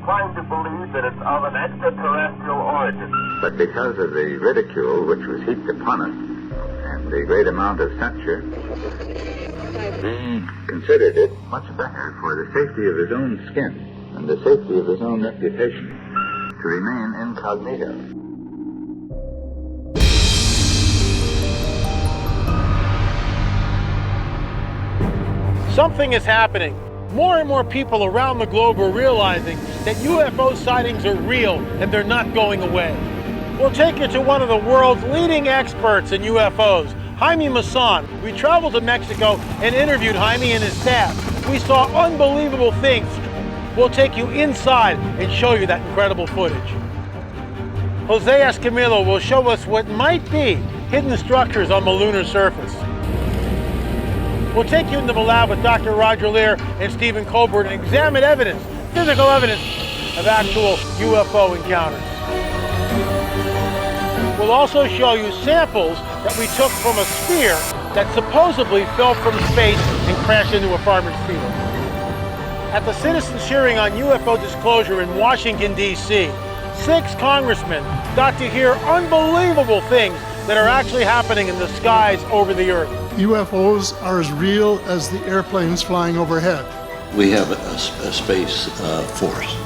inclined to believe that it's of an extraterrestrial origin. But because of the ridicule which was heaped upon us and the great amount of censure, he considered it much better for the safety of his own skin and the safety of his own reputation to remain incognito. Something is happening. More and more people around the globe are realizing that UFO sightings are real and they're not going away. We'll take you to one of the world's leading experts in UFOs, Jaime Maussan. We traveled to Mexico and interviewed Jaime and his staff. We saw unbelievable things. We'll take you inside and show you that incredible footage. Jose Escamillo will show us what might be hidden structures on the lunar surface. We'll take you into the lab with Dr. Roger Lear and Stephen Colbert and examine evidence, physical evidence of actual UFO encounters. We'll also show you samples that we took from a sphere that supposedly fell from space and crashed into a farmer's field. At the citizens' hearing on UFO disclosure in Washington, D.C., 6 congressmen got to hear unbelievable things that are actually happening in the skies over the earth. UFOs are as real as the airplanes flying overhead. We have a space force.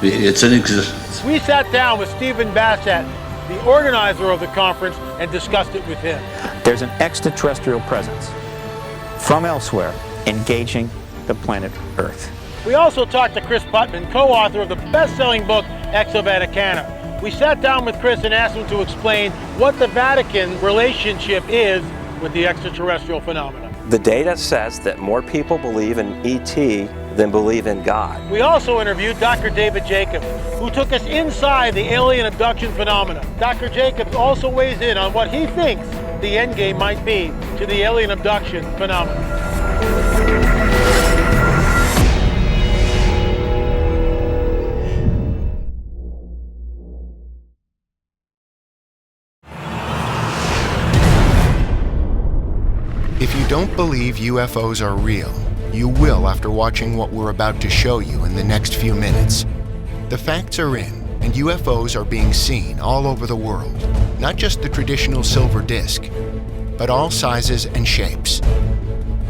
It's in existence. We sat down with Stephen Bassett, the organizer of the conference, and discussed it with him. There's an extraterrestrial presence from elsewhere engaging the planet Earth. We also talked to Chris Putman, co-author of the best-selling book, Vaticana. We sat down with Chris and asked him to explain what the Vatican relationship is with the extraterrestrial phenomena. The data says that more people believe in ET than believe in God. We also interviewed Dr. David Jacobs, who took us inside the alien abduction phenomena. Dr. Jacobs also weighs in on what he thinks the endgame might be to the alien abduction phenomenon. If you don't believe UFOs are real, you will after watching what we're about to show you in the next few minutes. The facts are in, and UFOs are being seen all over the world. Not just the traditional silver disc, but all sizes and shapes.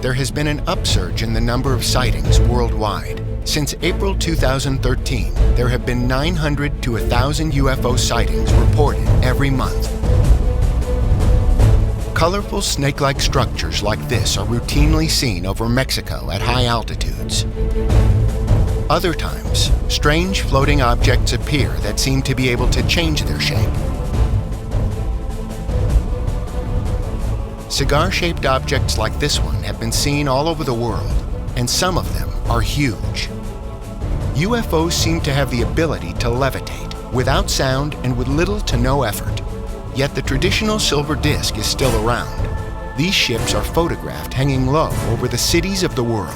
There has been an upsurge in the number of sightings worldwide. Since April 2013, there have been 900 to 1,000 UFO sightings reported every month. Colorful snake-like structures like this are routinely seen over Mexico at high altitudes. Other times, strange floating objects appear that seem to be able to change their shape. Cigar-shaped objects like this one have been seen all over the world, and some of them are huge. UFOs seem to have the ability to levitate without sound and with little to no effort. Yet the traditional silver disc is still around. These ships are photographed hanging low over the cities of the world.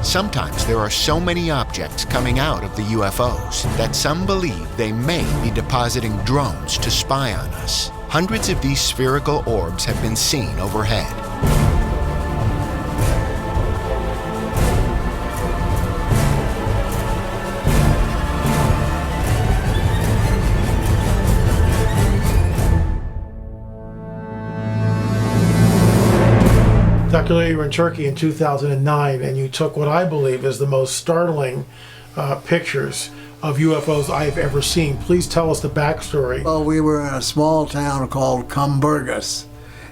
Sometimes there are so many objects coming out of the UFOs that some believe they may be depositing drones to spy on us. Hundreds of these spherical orbs have been seen overhead. Dr. Lear, you were in Turkey in 2009, and you took what I believe is the most startling pictures of UFOs I've ever seen. Please tell us the backstory. Well, we were in a small town called Kumburgos,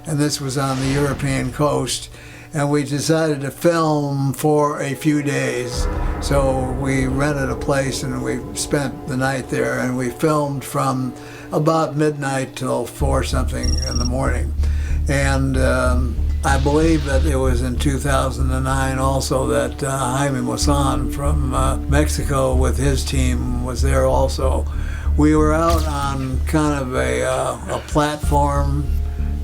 and this was on the European coast, and we decided to film for a few days. So we rented a place and we spent the night there, and we filmed from about midnight till 4 something in the morning. And I believe that it was in 2009 also that Jaime Maussan from Mexico with his team was there also. We were out on kind of a platform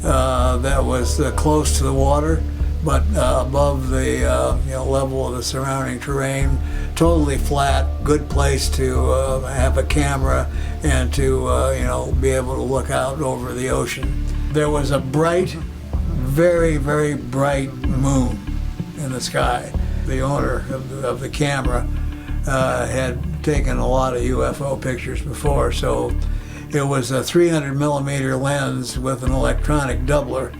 that was close to the water, but above the level of the surrounding terrain, totally flat, good place to have a camera and to be able to look out over the ocean. There was a bright, very, very bright moon in the sky. The owner of the camera had taken a lot of UFO pictures before, so it was a 300 millimeter lens with an electronic doubler.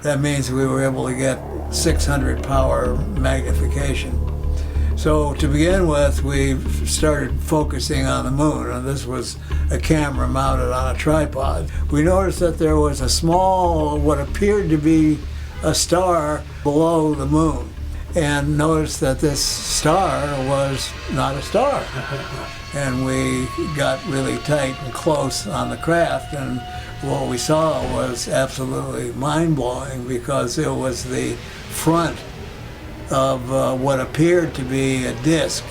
That means we were able to get 600 power magnification. So to begin with, we started focusing on the moon, and this was a camera mounted on a tripod. We noticed that there was a small, what appeared to be a star below the moon, and noticed that this star was not a star. And we got really tight and close on the craft, and what we saw was absolutely mind-blowing, because it was the front of what appeared to be a disk,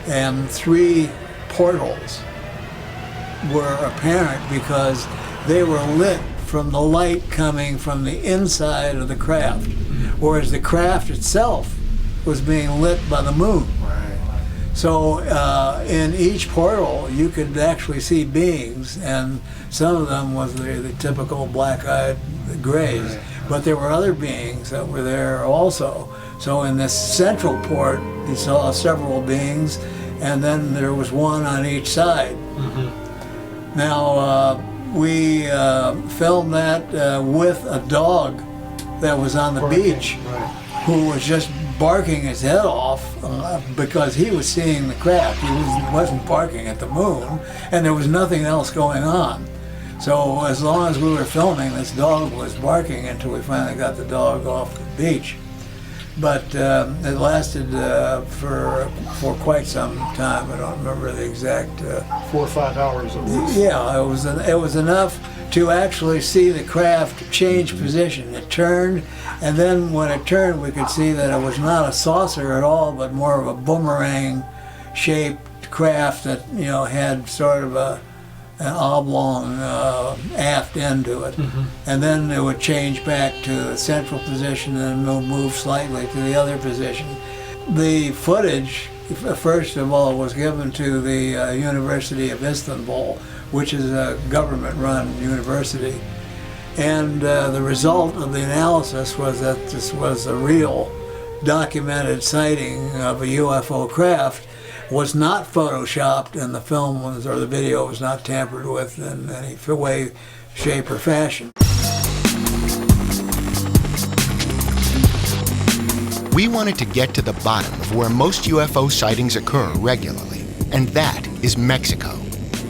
and 3 portals were apparent because they were lit from the light coming from the inside of the craft, whereas the craft itself was being lit by the moon. So in each portal you could actually see beings, and some of them was the typical black-eyed grays, but there were other beings that were there also. So in this central port you saw several beings, and then there was one on each side. Now we filmed that with a dog that was on the beach, who was just barking his head off because he was seeing the craft. He wasn't barking at the moon, and there was nothing else going on. So as long as we were filming, this dog was barking until we finally got the dog off the beach. But it lasted for quite some time. I don't remember the exact 4 or 5 hours at least. Yeah, it was enough to actually see the craft change position. It turned, and then when it turned, we could see that it was not a saucer at all, but more of a boomerang-shaped craft that, you know, had sort of an oblong aft end to it. And then it would change back to the central position and move slightly to the other position. The footage, first of all, was given to the University of Istanbul, which is a government-run university. And the result of the analysis was that this was a real documented sighting of a UFO craft, was not photoshopped, and the film was, or the video was not tampered with in any way, shape, or fashion. We wanted to get to the bottom of where most UFO sightings occur regularly, and that is Mexico.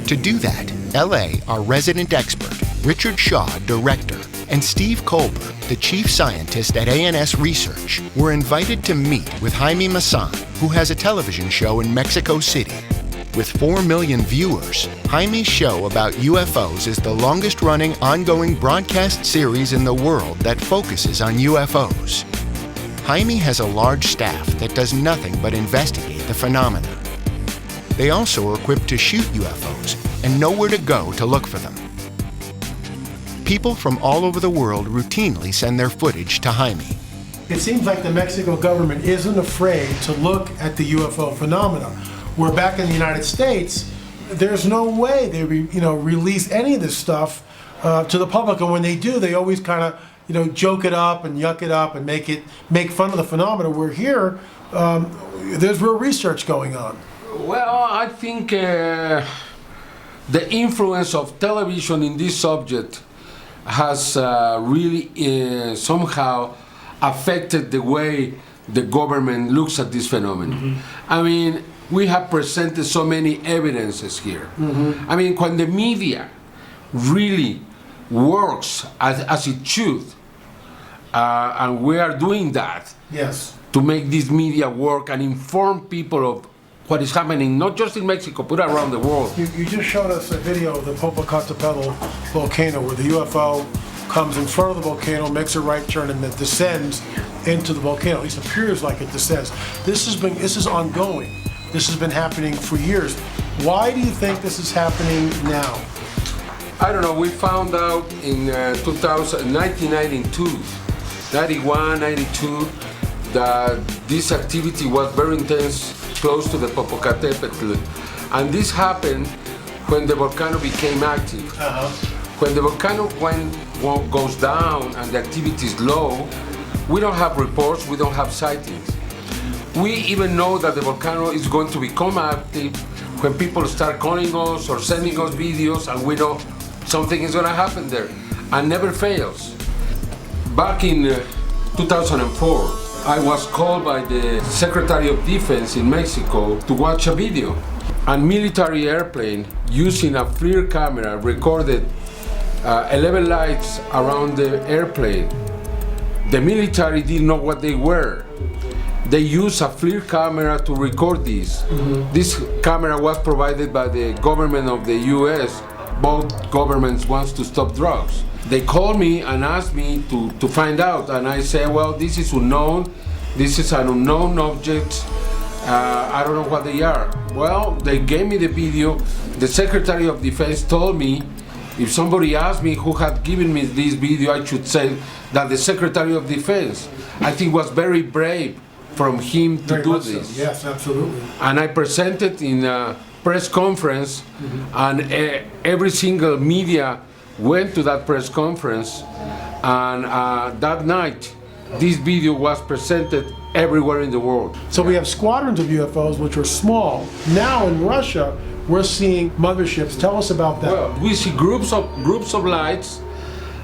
To do that, LA, our resident expert, Richard Shaw, director, and Steve Colbert, the chief scientist at ANS Research, were invited to meet with Jaime Maussan, who has a television show in Mexico City. With 4 million viewers, Jaime's show about UFOs is the longest-running ongoing broadcast series in the world that focuses on UFOs. Jaime has a large staff that does nothing but investigate the phenomena. They also are equipped to shoot UFOs and know where to go to look for them. People from all over the world routinely send their footage to Jaime. It seems like the Mexico government isn't afraid to look at the UFO phenomena. Where back in the United States, there's no way they release any of this stuff to the public, and when they do, they always kind of joke it up and yuck it up and make fun of the phenomena. Where here, there's real research going on. Well, I think the influence of television in this subject has really somehow affected the way the government looks at this phenomenon. I mean, we have presented so many evidences here. I mean, when the media really works as it should, and we are doing that to make this media work and inform people of what is happening, not just in Mexico, but around the world. You just showed us a video of the Popocatépetl volcano where the UFO comes in front of the volcano, makes a right turn, and then descends into the volcano. At least appears like it descends. This is ongoing. This has been happening for years. Why do you think this is happening now? I don't know. We found out in 1992, 91, 92, that this activity was very intense close to the Popocatépetl. And this happened when the volcano became active. When the volcano goes down and the activity is low, we don't have reports, we don't have sightings. We even know that the volcano is going to become active when people start calling us or sending us videos, and we know something is going to happen there, and never fails. Back in 2004, I was called by the Secretary of Defense in Mexico to watch a video. A military airplane using a FLIR camera recorded 11 lights around the airplane. The military didn't know what they were. They used a FLIR camera to record these. This camera was provided by the government of the US. Both governments want to stop drugs. They called me and asked me to find out, and I said, well, this is unknown. This is an unknown object. I don't know what they are. Well, they gave me the video. The Secretary of Defense told me if somebody asked me who had given me this video, I should say that the Secretary of Defense. I think was very brave from him to do this. So. Yes, absolutely. And I presented in a press conference, and every single media went to that press conference, and that night, this video was presented everywhere in the world. So we have squadrons of UFOs, which are small. Now in Russia, we're seeing motherships. Tell us about that. Well, we see groups of lights,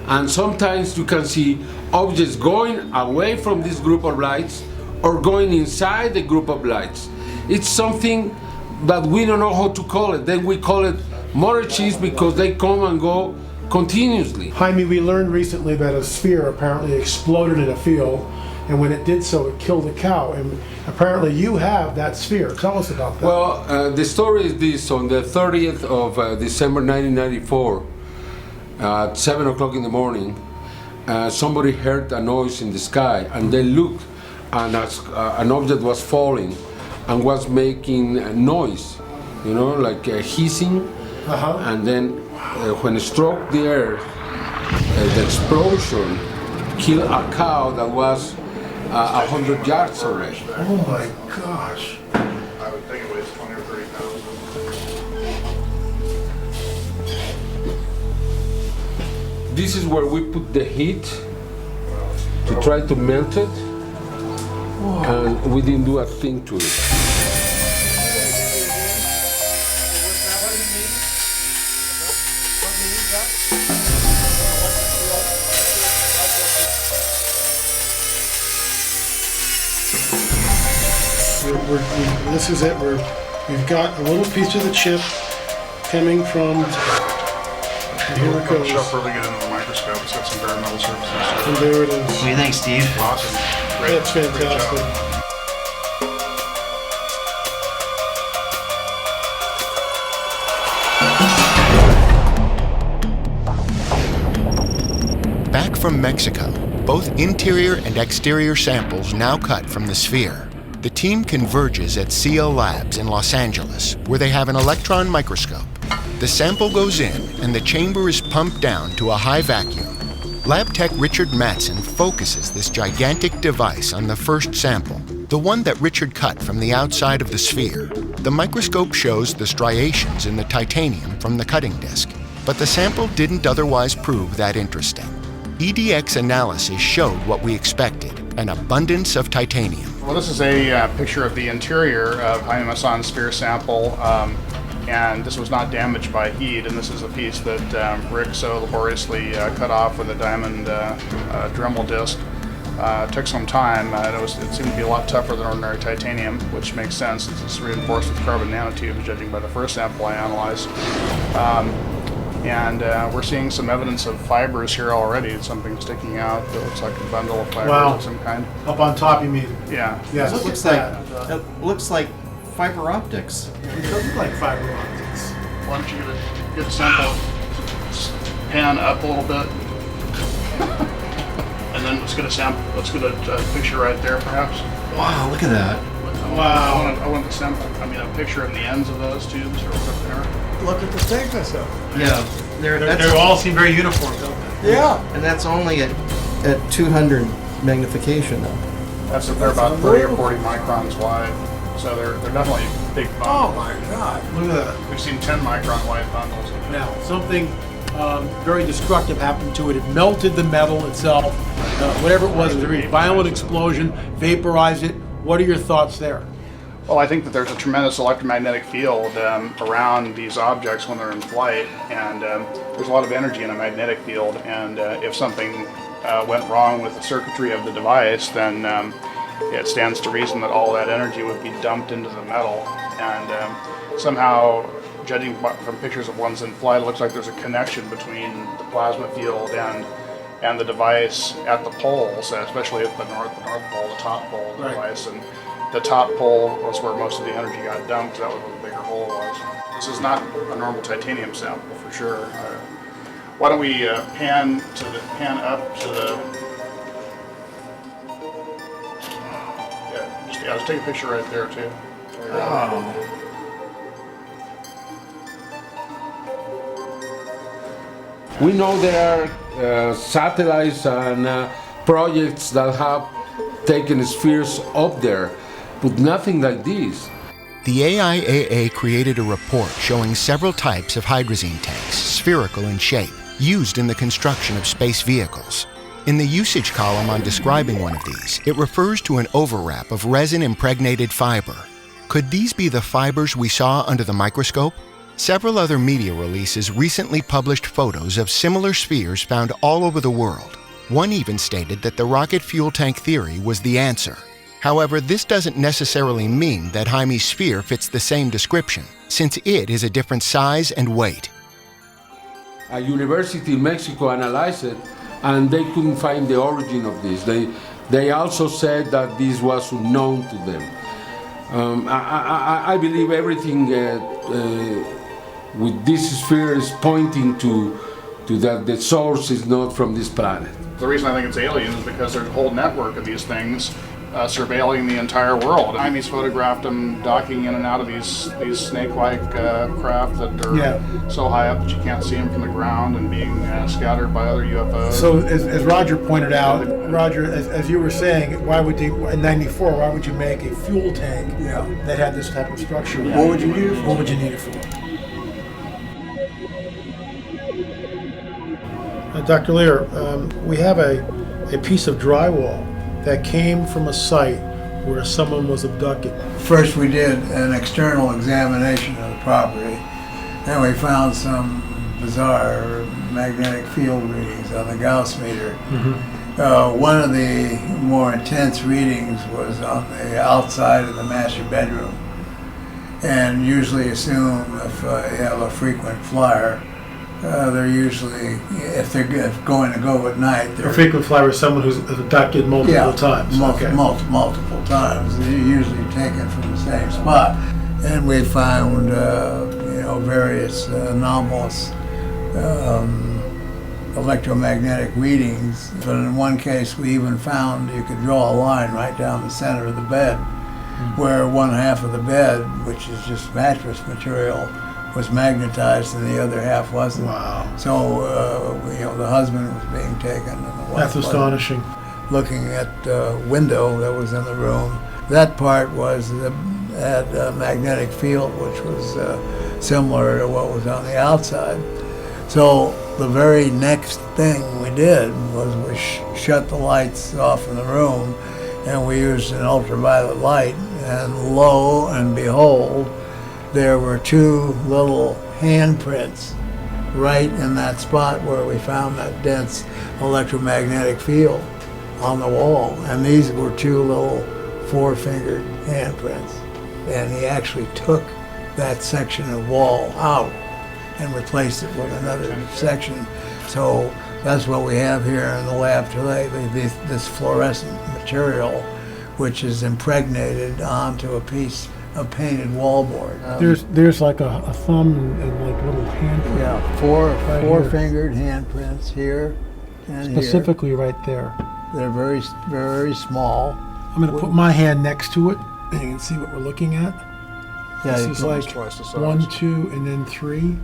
and sometimes you can see objects going away from this group of lights or going inside the group of lights. It's something that we don't know how to call it. Then we call it motherships because they come and go continuously. Jaime, we learned recently that a sphere apparently exploded in a field, and when it did so, it killed a cow. And apparently you have that sphere. Tell us about that. Well, the story is this. On the 30th of December 1994, at 7 o'clock in the morning, somebody heard a noise in the sky, and they looked, and an object was falling and was making a noise, you know, like hissing. And then when it struck the earth, the explosion killed a cow that was 100 yards away. Oh my gosh. I would think it weighs 20 or 30 pounds. This is where we put the heat to try to melt it. And we didn't do a thing to it. This is it. We've got a little piece of the chip coming from. And here it goes. Shove really good into the microscope. It's got some bare metal surfaces. And there it is. What do you think, Steve? Awesome. Great. That's fantastic. Back from Mexico, both interior and exterior samples now cut from the sphere. The team converges at CL Labs in Los Angeles, where they have an electron microscope. The sample goes in, and the chamber is pumped down to a high vacuum. Lab tech Richard Mattson focuses this gigantic device on the first sample, the one that Richard cut from the outside of the sphere. The microscope shows the striations in the titanium from the cutting disc, but the sample didn't otherwise prove that interesting. EDX analysis showed what we expected, an abundance of titanium. Well, this is a picture of the interior of Jaime Maussan's sphere sample, and this was not damaged by heat, and this is a piece that Rick so laboriously cut off with a diamond Dremel disc. It took some time. It seemed to be a lot tougher than ordinary titanium, which makes sense since it's reinforced with carbon nanotubes, judging by the first sample I analyzed. And we're seeing some evidence of fibers here already. It's something sticking out that looks like a bundle of fibers of some kind. Up on top, you mean? Yeah. Yes. It looks like fiber optics. It does look like fiber optics. Why don't you get a sample, pan up a little bit, and then let's get a sample. Let's get a picture right there, perhaps. Wow, look at that. Wow. I want the sample. I mean, a picture of the ends of those tubes, or what's there. Look at the thickness of them. Yeah, They all seem very uniform, don't they? Yeah. And that's only at 200 magnification, though. They're about 30 or 40 microns wide, so they're definitely big bundles. Oh my God! Look at that. We've seen 10 micron wide bundles. Now, something very destructive happened to it. It melted the metal itself. Whatever it was a very violent explosion, vaporized it. What are your thoughts there? Well, I think that there's a tremendous electromagnetic field around these objects when they're in flight, and there's a lot of energy in a magnetic field, and if something went wrong with the circuitry of the device, then it stands to reason that all that energy would be dumped into the metal, and somehow, judging from pictures of ones in flight, it looks like there's a connection between the plasma field and the device at the poles, especially at the north pole, the top pole of the device, and the top pole was where most of the energy got dumped. That was where the bigger hole was. This is not a normal titanium sample for sure. Why don't we pan up to the? Yeah, just take a picture right there too. Oh. We know there are satellites and projects that have taken spheres up there, but nothing like this. The AIAA created a report showing several types of hydrazine tanks, spherical in shape, used in the construction of space vehicles. In the usage column on describing one of these, it refers to an overwrap of resin-impregnated fiber. Could these be the fibers we saw under the microscope? Several other media releases recently published photos of similar spheres found all over the world. One even stated that the rocket fuel tank theory was the answer. However, this doesn't necessarily mean that Jaime's sphere fits the same description, since it is a different size and weight. A university in Mexico analyzed it, and they couldn't find the origin of this. They also said that this was unknown to them. I believe everything with this sphere is pointing to that the source is not from this planet. The reason I think it's alien is because there's a whole network of these things surveilling the entire world. Jaime's photographed them docking in and out of these snake-like craft that are so high up that you can't see them from the ground, and being scattered by other UFOs. So as Roger pointed out, Roger, as you were saying, why would you, in '94, why would you make a fuel tank that had this type of structure? What would you need it for? What would you need it for? Dr. Lear, we have a piece of drywall that came from a site where someone was abducted. First we did an external examination of the property, and we found some bizarre magnetic field readings on the Gauss meter. One of the more intense readings was on the outside of the master bedroom, and usually assume if you have a frequent flyer, they're usually, if they're going to go at night, A frequent flyer is someone who's abducted multiple times. Multiple times. They're usually taken from the same spot. And we found, various anomalous electromagnetic readings. But in one case, we even found you could draw a line right down the center of the bed, where one half of the bed, which is just mattress material, was magnetized and the other half wasn't. Wow. So, the husband was being taken and the wife That's astonishing. looking at the window that was in the room. That part had a magnetic field which was similar to what was on the outside. So the very next thing we did was we shut the lights off in the room, and we used an ultraviolet light, and lo and behold, there were two little handprints right in that spot where we found that dense electromagnetic field on the wall. And these were two little four-fingered handprints. And he actually took that section of wall out and replaced it with another section. So that's what we have here in the lab today, this fluorescent material, which is impregnated onto a piece of painted wallboard. There's like a thumb and like little handprint. Yeah, four-fingered handprints here and specifically here. Right there. They're very, very small. I'm going to put my hand next to it, and you can see what we're looking at. Yeah, this is like 1, 2, and then 3,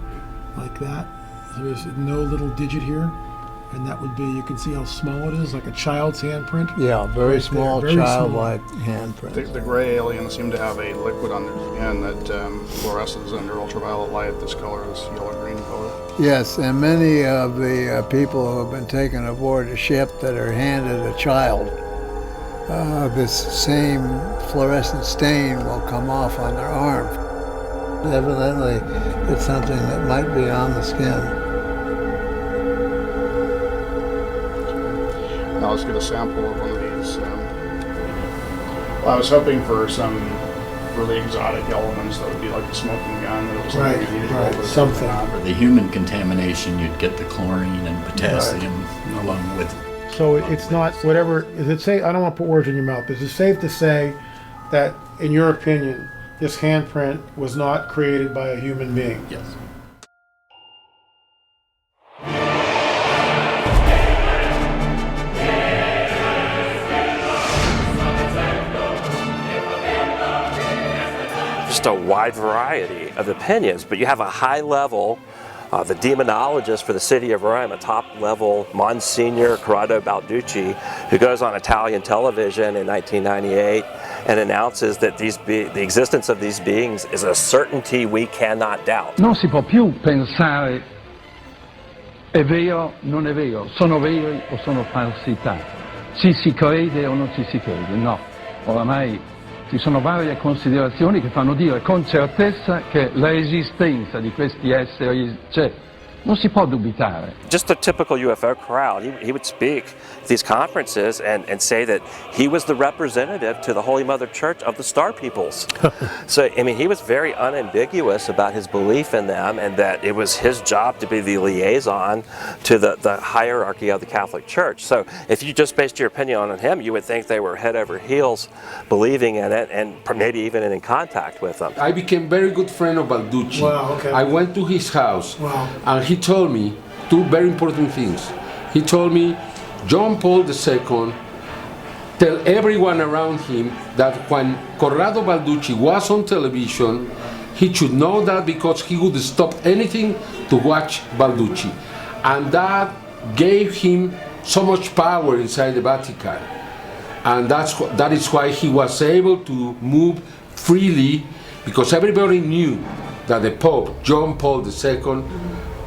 like that. There's no little digit here. And that would be, you can see how small it is, like a child's handprint. Yeah, very small, childlike handprint. The gray aliens seem to have a liquid on their skin that fluoresces under ultraviolet light. This color is yellow-green color. Yes, and many of the people who have been taken aboard a ship that are handed a child this same fluorescent stain will come off on their arm. Evidently, it's something that might be on the skin. Now let's get a sample of one of these. Well, I was hoping for some really exotic elements that would be like a smoking gun. That was Right, something you right, something. For the human contamination, you'd get the chlorine and potassium along with. So it's not whatever, is it safe, I don't want to put words in your mouth, is it safe to say that, in your opinion, this handprint was not created by a human being? Yes. Just a wide variety of opinions, but you have a high level, the demonologist for the city of Rome, a top level Monsignor Corrado Balducci, who goes on Italian television in 1998 and announces that the existence of these beings is a certainty we cannot doubt. Non si può più pensare è vero, non è vero, sono veri o sono falsità, ci si crede o non ci si crede, no, oramai ci sono varie considerazioni che fanno dire con certezza che l'esistenza di questi esseri c'è. Non si può dubitare. Just a typical UFO crowd. He would speak at these conferences and say that he was the representative to the Holy Mother Church of the Star Peoples. So, I mean, he was very unambiguous about his belief in them and that it was his job to be the liaison to the hierarchy of the Catholic Church. So if you just based your opinion on him, you would think they were head over heels believing in it and maybe even in contact with them. I became very good friend of Balducci. Wow, okay. I went to his house, Wow. and he told me two very important things. He told me John Paul II tell everyone around him that when Corrado Balducci was on television, he should know that because he would stop anything to watch Balducci. And that gave him so much power inside the Vatican. And that is why he was able to move freely, because everybody knew that the Pope, John Paul II,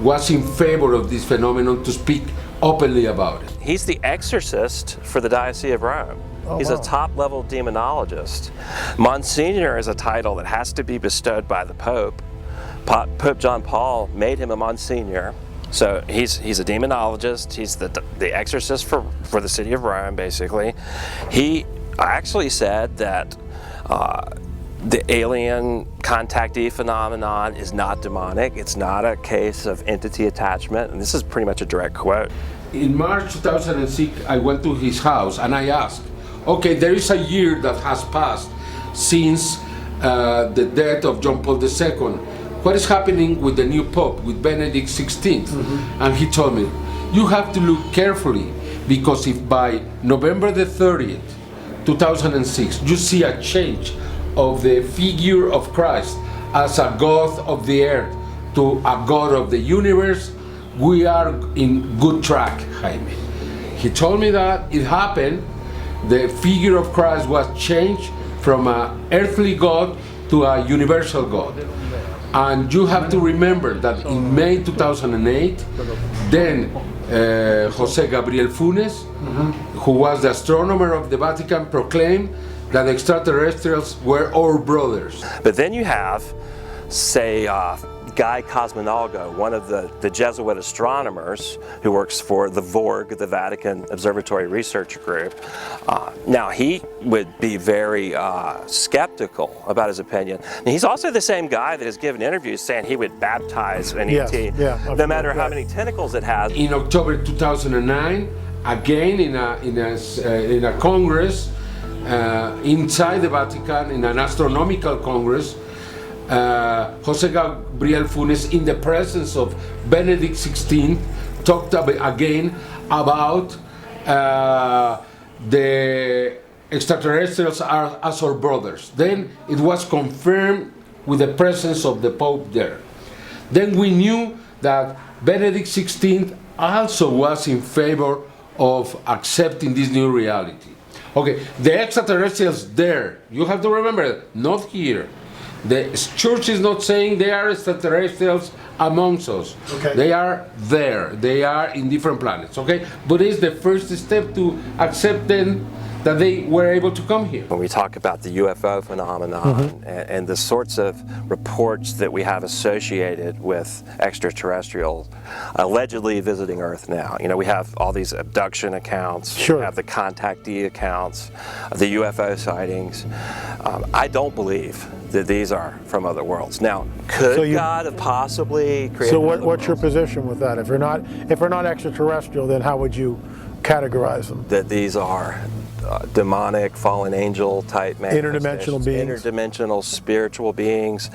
was in favor of this phenomenon to speak openly about it. He's the exorcist for the Diocese of Rome. He's a top-level demonologist. Monsignor is a title that has to be bestowed by the Pope. Pope John Paul made him a Monsignor. So he's a demonologist. He's the exorcist for the city of Rome, basically. He actually said that the alien contactee phenomenon is not demonic. It's not a case of entity attachment. And this is pretty much a direct quote. In March 2006, I went to his house and I asked, okay, there is a year that has passed since the death of John Paul II. What is happening with the new Pope, with Benedict XVI? Mm-hmm. And he told me, you have to look carefully, because if by November the 30th, 2006, you see a change of the figure of Christ as a God of the earth to a God of the universe, we are in good track, Jaime. He told me that it happened. The figure of Christ was changed from an earthly God to a universal God. And you have to remember that in May 2008, then Jose Gabriel Funes, who was the astronomer of the Vatican, proclaimed that extraterrestrials were our brothers. But then you have, say, Guy Cosmonalgo, one of the Jesuit astronomers who works for the VORG, the Vatican Observatory Research Group. Now, he would be very skeptical about his opinion. And he's also the same guy that has given interviews saying he would baptize an ET, no matter how many tentacles it has. In October 2009, again in a congress inside the Vatican, in an astronomical congress, Jose Gabriel Funes, in the presence of Benedict XVI, talked again about the extraterrestrials are as our brothers. Then it was confirmed with the presence of the Pope there. Then we knew that Benedict XVI also was in favor of accepting this new reality. Okay, the extraterrestrials there, you have to remember, not here. The church is not saying they are extraterrestrials amongst us. Okay. They are there. They are in different planets. Okay, but it's the first step to accept them that they were able to come here. When we talk about the UFO phenomenon and the sorts of reports that we have associated with extraterrestrials allegedly visiting Earth now, you know, we have all these abduction accounts, we have the contactee accounts, the UFO sightings. I don't believe that these are from other worlds. Now, could God have possibly created? So what's your position with that? If they're not extraterrestrial, then how would you categorize them? That these are demonic, fallen angel type interdimensional beings, interdimensional spiritual beings.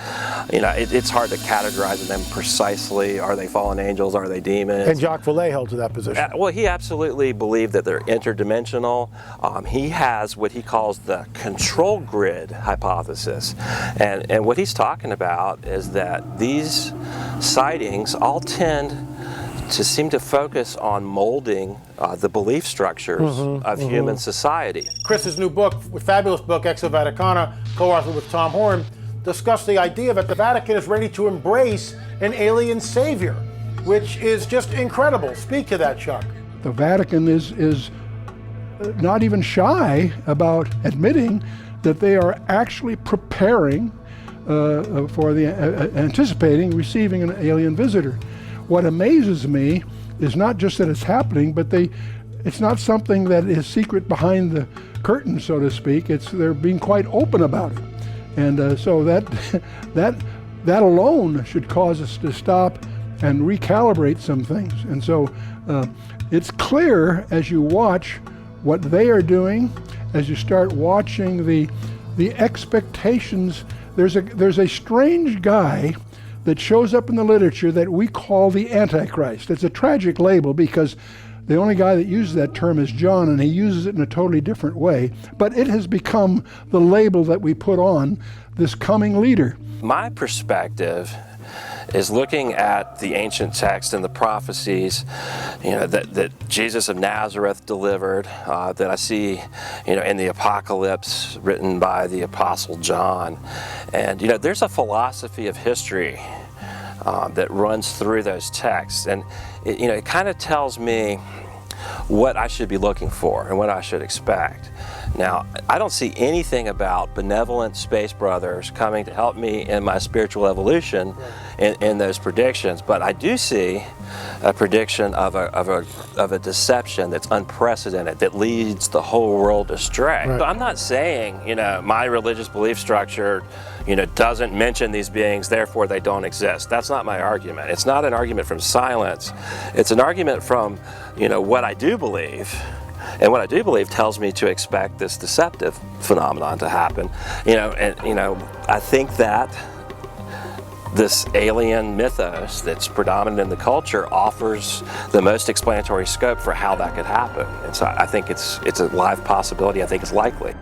You know, it's hard to categorize them precisely. Are they fallen angels? Are they demons? And Jacques Vallée held to that position. Well, he absolutely believed that they're interdimensional. He has what he calls the control grid hypothesis, and what he's talking about is that these sightings all tend to seem to focus on molding the belief structures of human society. Chris's new book, fabulous book, Ex Vaticana, co-authored with Tom Horn, discussed the idea that the Vatican is ready to embrace an alien savior, which is just incredible. Speak to that, Chuck. The Vatican is not even shy about admitting that they are actually preparing anticipating receiving an alien visitor. What amazes me is not just that it's happening, but it's not something that is secret behind the curtain, so to speak. They're being quite open about it. And so that alone should cause us to stop and recalibrate some things. And so it's clear as you watch what they are doing, as you start watching the expectations. There's a strange guy that shows up in the literature that we call the Antichrist. It's a tragic label because the only guy that uses that term is John, and he uses it in a totally different way. But it has become the label that we put on this coming leader. My perspective is looking at the ancient text and the prophecies, you know, that Jesus of Nazareth delivered, that I see, you know, in the Apocalypse written by the Apostle John. And, you know, there's a philosophy of history that runs through those texts. And, it kind of tells me what I should be looking for and what I should expect. Now, I don't see anything about benevolent space brothers coming to help me in my spiritual evolution in those predictions, but I do see a prediction of a deception that's unprecedented, that leads the whole world astray. Right. So I'm not saying, my religious belief structure, doesn't mention these beings, therefore they don't exist. That's not my argument. It's not an argument from silence. It's an argument from, what I do believe. And what I do believe tells me to expect this deceptive phenomenon to happen. I think that this alien mythos that's predominant in the culture offers the most explanatory scope for how that could happen. And so I think it's a live possibility. I think it's likely.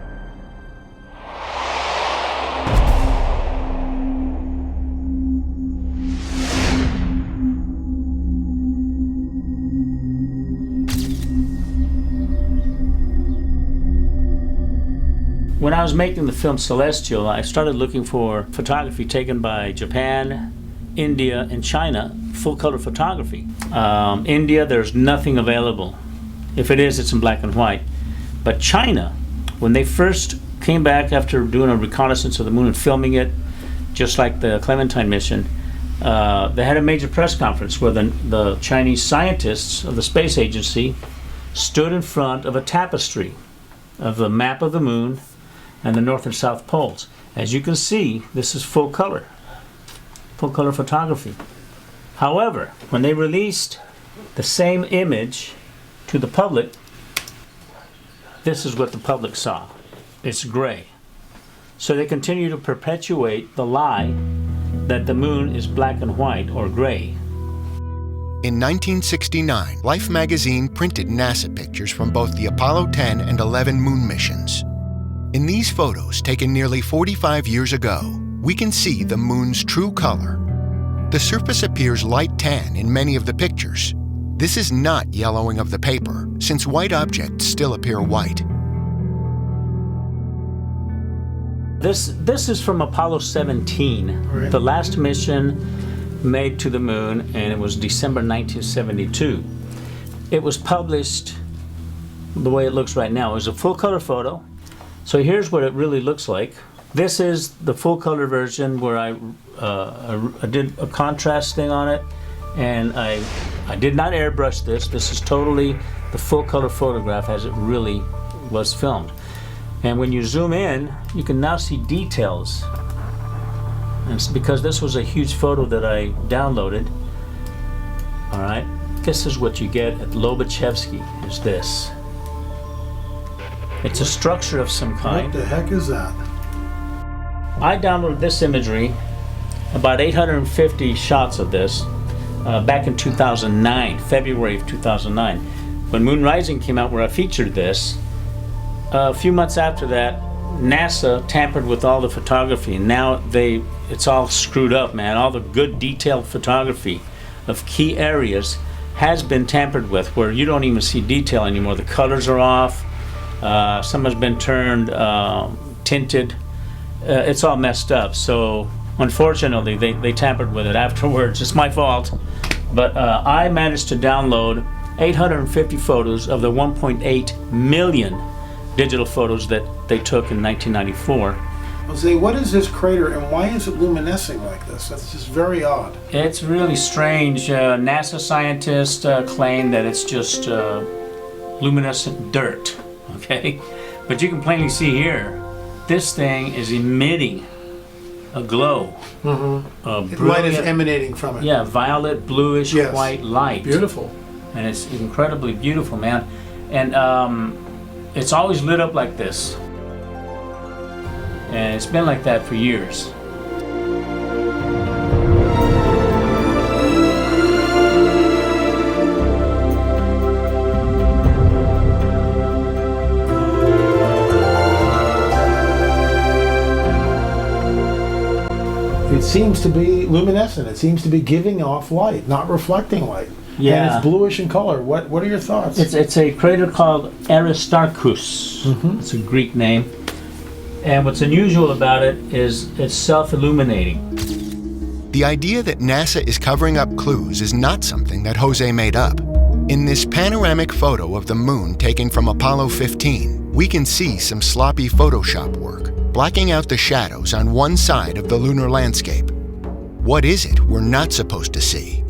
When I was making the film Celestial, I started looking for photography taken by Japan, India, and China, full-color photography. India, there's nothing available. If it is, it's in black and white. But China, when they first came back after doing a reconnaissance of the moon and filming it, just like the Clementine mission, they had a major press conference where the Chinese scientists of the space agency stood in front of a tapestry of the map of the moon and the north and south poles. As you can see, this is full color photography. However, when they released the same image to the public, this is what the public saw. It's gray. So they continue to perpetuate the lie that the moon is black and white or gray. In 1969, Life magazine printed NASA pictures from both the Apollo 10 and 11 moon missions. In these photos, taken nearly 45 years ago, we can see the moon's true color. The surface appears light tan in many of the pictures. This is not yellowing of the paper, since white objects still appear white. This is from Apollo 17, right. The last mission made to the moon, and it was December 1972. It was published the way it looks right now. It was a full color photo. So here's what it really looks like. This is the full color version where I did a contrast thing on it, and I did not airbrush this. This is totally the full color photograph as it really was filmed. And when you zoom in, you can now see details. And it's because this was a huge photo that I downloaded. All right, this is what you get at Lobachevsky, is this. It's a structure of some kind. What the heck is that? I downloaded this imagery, about 850 shots of this, back in 2009, February of 2009. When Moon Rising came out, where I featured this, a few months after that, NASA tampered with all the photography, and now it's all screwed up, man. All the good detailed photography of key areas has been tampered with, where you don't even see detail anymore. The colors are off. Some has been turned tinted. It's all messed up. So unfortunately, they tampered with it afterwards. It's my fault. But I managed to download 850 photos of the 1.8 million digital photos that they took in 1994. Jose, what is this crater and why is it luminescing like this? That's just very odd. It's really strange. NASA scientists claim that it's just luminescent dirt, okay? But you can plainly see here, this thing is emitting a glow. Mm-hmm. Light is emanating from it. Yeah, violet, bluish, yes. White light. Beautiful. And it's incredibly beautiful, man. And it's always lit up like this. And it's been like that for years. It seems to be luminescent. It seems to be giving off light, not reflecting light. Yeah. And it's bluish in color. What are your thoughts? It's a crater called Aristarchus. Mm-hmm. It's a Greek name. And what's unusual about it is it's self-illuminating. The idea that NASA is covering up clues is not something that Jose made up. In this panoramic photo of the moon taken from Apollo 15, we can see some sloppy Photoshop work, blacking out the shadows on one side of the lunar landscape. What is it we're not supposed to see?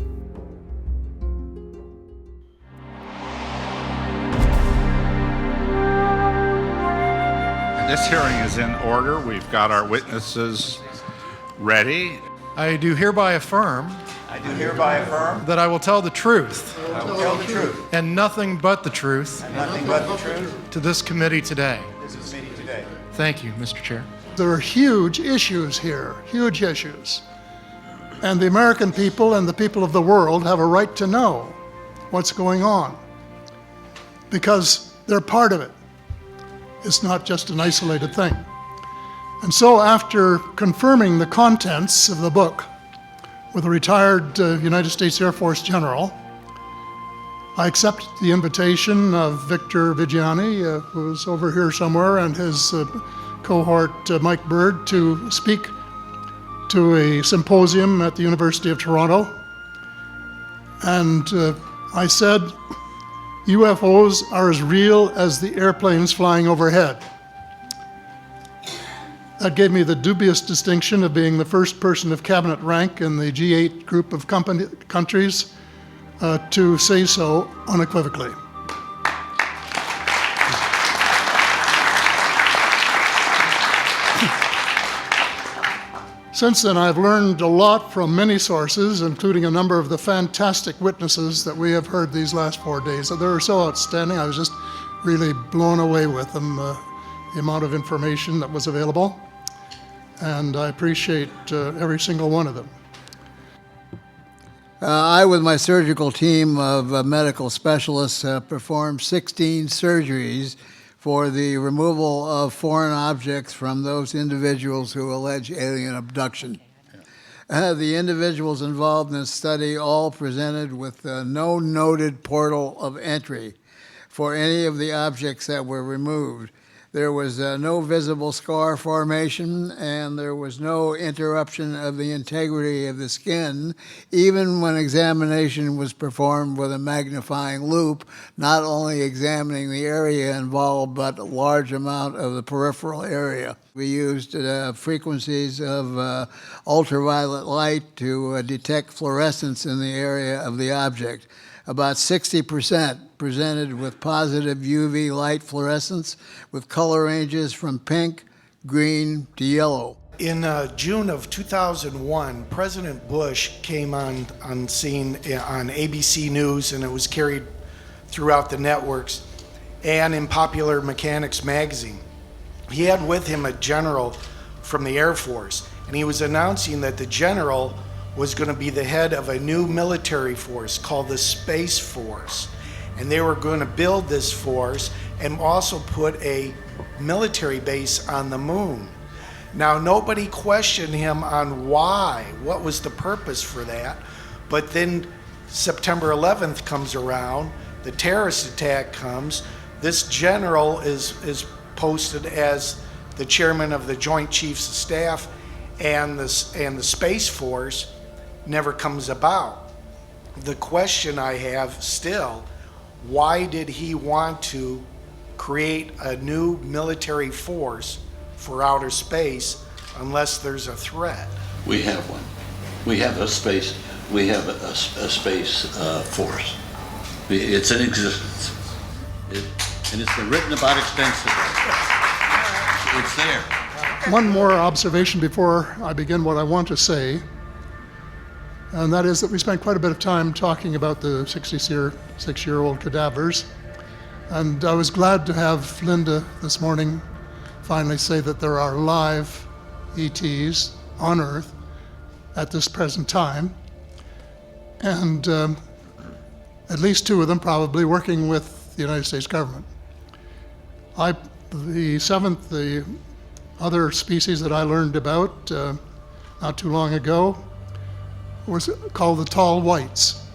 This hearing is in order. We've got our witnesses ready. I do hereby affirm. I do hereby affirm. That I will tell the truth. I will tell the truth. And nothing but the truth. And nothing but the truth. To this committee today. This committee today. Thank you, Mr. Chair. There are huge issues here, huge issues. And the American people and the people of the world have a right to know what's going on because they're part of it. It's not just an isolated thing. And so after confirming the contents of the book with a retired United States Air Force general, I accept the invitation of Victor Vigiani, who's over here somewhere, and his cohort Mike Bird to speak to a symposium at the University of Toronto. And I said, UFOs are as real as the airplanes flying overhead. That gave me the dubious distinction of being the first person of cabinet rank in the G8 group of countries to say so unequivocally. Since then, I've learned a lot from many sources, including a number of the fantastic witnesses that we have heard these last 4 days. They were so outstanding, I was just really blown away with them, the amount of information that was available. And I appreciate every single one of them. I, with my surgical team of medical specialists, performed 16 surgeries for the removal of foreign objects from those individuals who allege alien abduction. The individuals involved in this study all presented with no noted portal of entry for any of the objects that were removed. There was no visible scar formation, and there was no interruption of the integrity of the skin, even when examination was performed with a magnifying loupe, not only examining the area involved, but a large amount of the peripheral area. We used frequencies of ultraviolet light to detect fluorescence in the area of the object. About 60% presented with positive UV light fluorescence with color ranges from pink, green to yellow. In June of 2001, President Bush came on scene on ABC News, and it was carried throughout the networks and in Popular Mechanics magazine. He had with him a general from the Air Force, and he was announcing that the general was going to be the head of a new military force called the Space Force. And they were going to build this force and also put a military base on the moon. Now, nobody questioned him on why, what was the purpose for that. But then September 11th comes around, the terrorist attack comes, this general is posted as the chairman of the Joint Chiefs of Staff, and the Space Force never comes about. The question I have still, why did he want to create a new military force for outer space unless there's a threat? We have one. We have a space force. It's in existence. And it's been written about extensively. It's there. One more observation before I begin what I want to say, and that is that we spent quite a bit of time talking about the 66-year-old cadavers, and I was glad to have Linda this morning finally say that there are live ETs on Earth at this present time, and at least 2 of them probably working with the United States government. The other species that I learned about not too long ago was called the tall whites.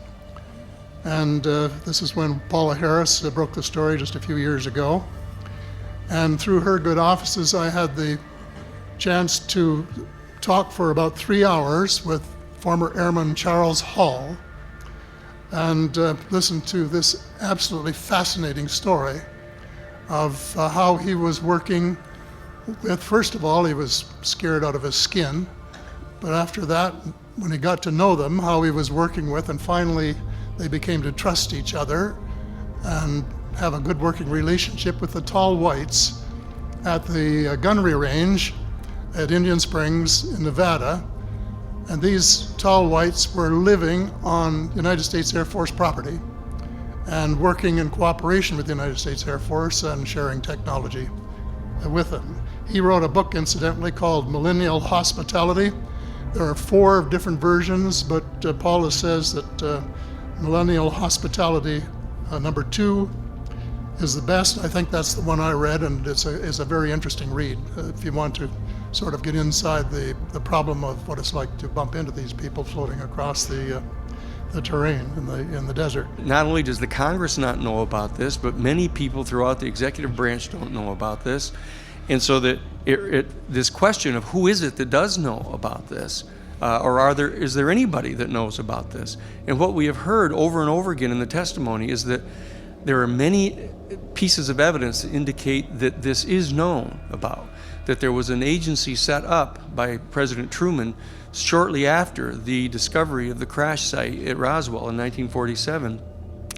And this is when Paula Harris broke the story just a few years ago. And through her good offices, I had the chance to talk for about 3 hours with former Airman Charles Hall and listen to this absolutely fascinating story of how he was working with, first of all, he was scared out of his skin, but after that, when he got to know them, how he was working with, and finally they became to trust each other and have a good working relationship with the tall whites at the gunnery range at Indian Springs in Nevada. And these tall whites were living on United States Air Force property and working in cooperation with the United States Air Force and sharing technology with them. He wrote a book, incidentally, called Millennial Hospitality. There are 4 different versions, but Paula says that Millennial Hospitality number 2 is the best. I think that's the one I read, and it's a very interesting read if you want to sort of get inside the problem of what it's like to bump into these people floating across the terrain in the desert. Not only does the Congress not know about this, but many people throughout the executive branch don't know about this. And so that this question of who is it that does know about this, or is there anybody that knows about this? And what we have heard over and over again in the testimony is that there are many pieces of evidence that indicate that this is known about, that there was an agency set up by President Truman shortly after the discovery of the crash site at Roswell in 1947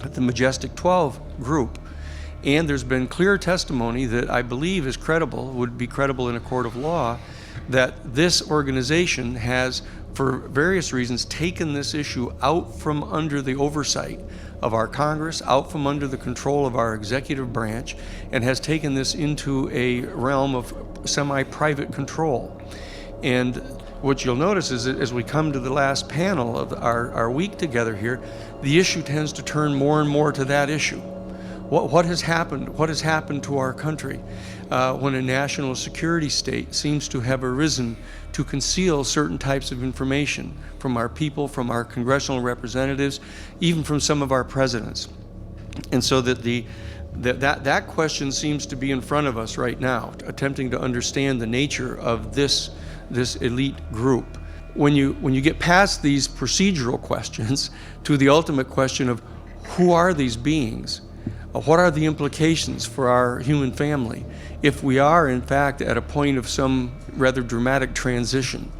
at the Majestic 12 group. And there's been clear testimony that I believe is credible, would be credible in a court of law, that this organization has, for various reasons, taken this issue out from under the oversight of our Congress, out from under the control of our executive branch, and has taken this into a realm of semi-private control. And what you'll notice is that as we come to the last panel of our week together here, the issue tends to turn more and more to that issue. What has happened? What has happened to our country when a national security state seems to have arisen to conceal certain types of information from our people, from our congressional representatives, even from some of our presidents? And so that the That question seems to be in front of us right now, attempting to understand the nature of this elite group. When you get past these procedural questions to the ultimate question of who are these beings? What are the implications for our human family if we are, in fact, at a point of some rather dramatic transition?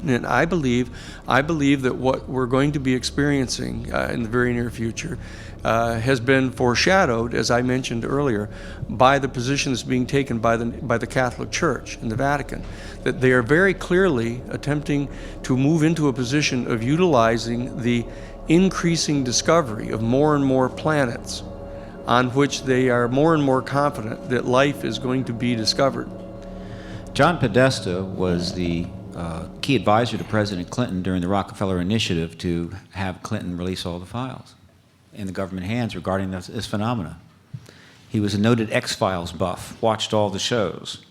And I believe that what we're going to be experiencing in the very near future has been foreshadowed, as I mentioned earlier, by the position that's being taken by the Catholic Church and the Vatican, that they are very clearly attempting to move into a position of utilizing the increasing discovery of more and more planets on which they are more and more confident that life is going to be discovered. John Podesta was the key advisor to President Clinton during the Rockefeller Initiative to have Clinton release all the files in the government hands regarding this phenomena. He was a noted X-Files buff, watched all the shows.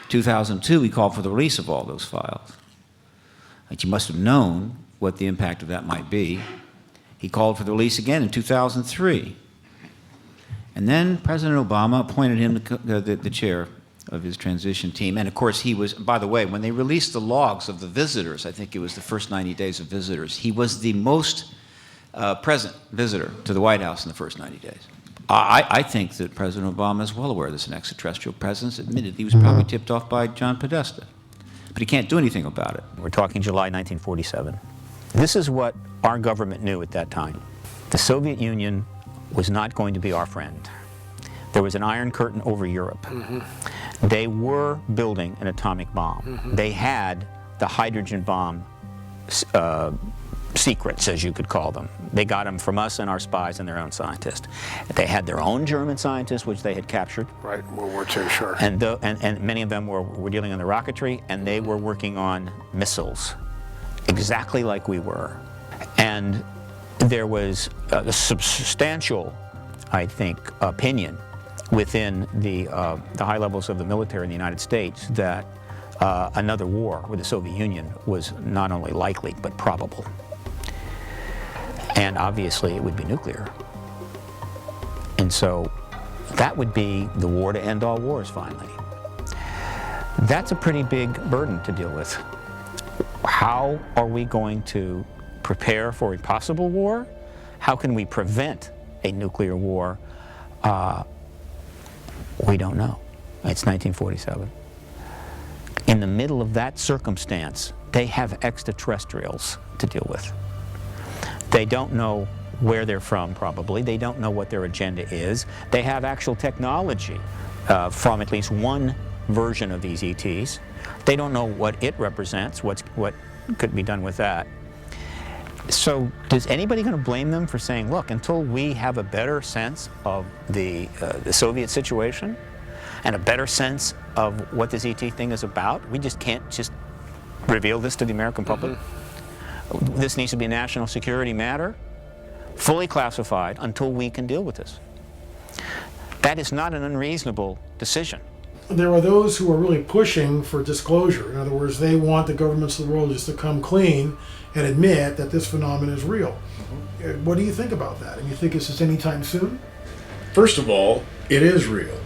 2002, he called for the release of all those files. Like, you must have known what the impact of that might be. He called for the release again in 2003. And then President Obama appointed him the chair of his transition team. And of course, he was, by the way, when they released the logs of the visitors, I think it was the first 90 days of visitors, he was the most present visitor to the White House in the first 90 days. I think that President Obama is well aware there's an extraterrestrial presence. Admittedly, he was probably tipped off by John Podesta. But he can't do anything about it. We're talking July 1947. This is what our government knew at that time. The Soviet Union was not going to be our friend. There was an iron curtain over Europe. Mm-hmm. They were building an atomic bomb. Mm-hmm. They had the hydrogen bomb secrets, as you could call them. They got them from us and our spies and their own scientists. They had their own German scientists, which they had captured. Right, World War II, sure. And many of them were dealing in the rocketry, and they were working on missiles, exactly like we were. And there was a substantial, I think, opinion within the high levels of the military in the United States that another war with the Soviet Union was not only likely, but probable. And obviously it would be nuclear. And so that would be the war to end all wars, finally. That's a pretty big burden to deal with. How are we going to prepare for a possible war? How can we prevent a nuclear war? We don't know. It's 1947. In the middle of that circumstance, they have extraterrestrials to deal with. They don't know where they're from, probably. They don't know what their agenda is. They have actual technology from at least one version of these ETs. They don't know what it represents, what could be done with that. So is anybody going to blame them for saying, look, until we have a better sense of the Soviet situation and a better sense of what this ET thing is about, we just can't just reveal this to the American public? Mm-hmm. This needs to be a national security matter, fully classified, until we can deal with this. That is not an unreasonable decision. There are those who are really pushing for disclosure. In other words, they want the governments of the world just to come clean and admit that this phenomenon is real. Mm-hmm. What do you think about that? And you think this is anytime soon? First of all, it is real.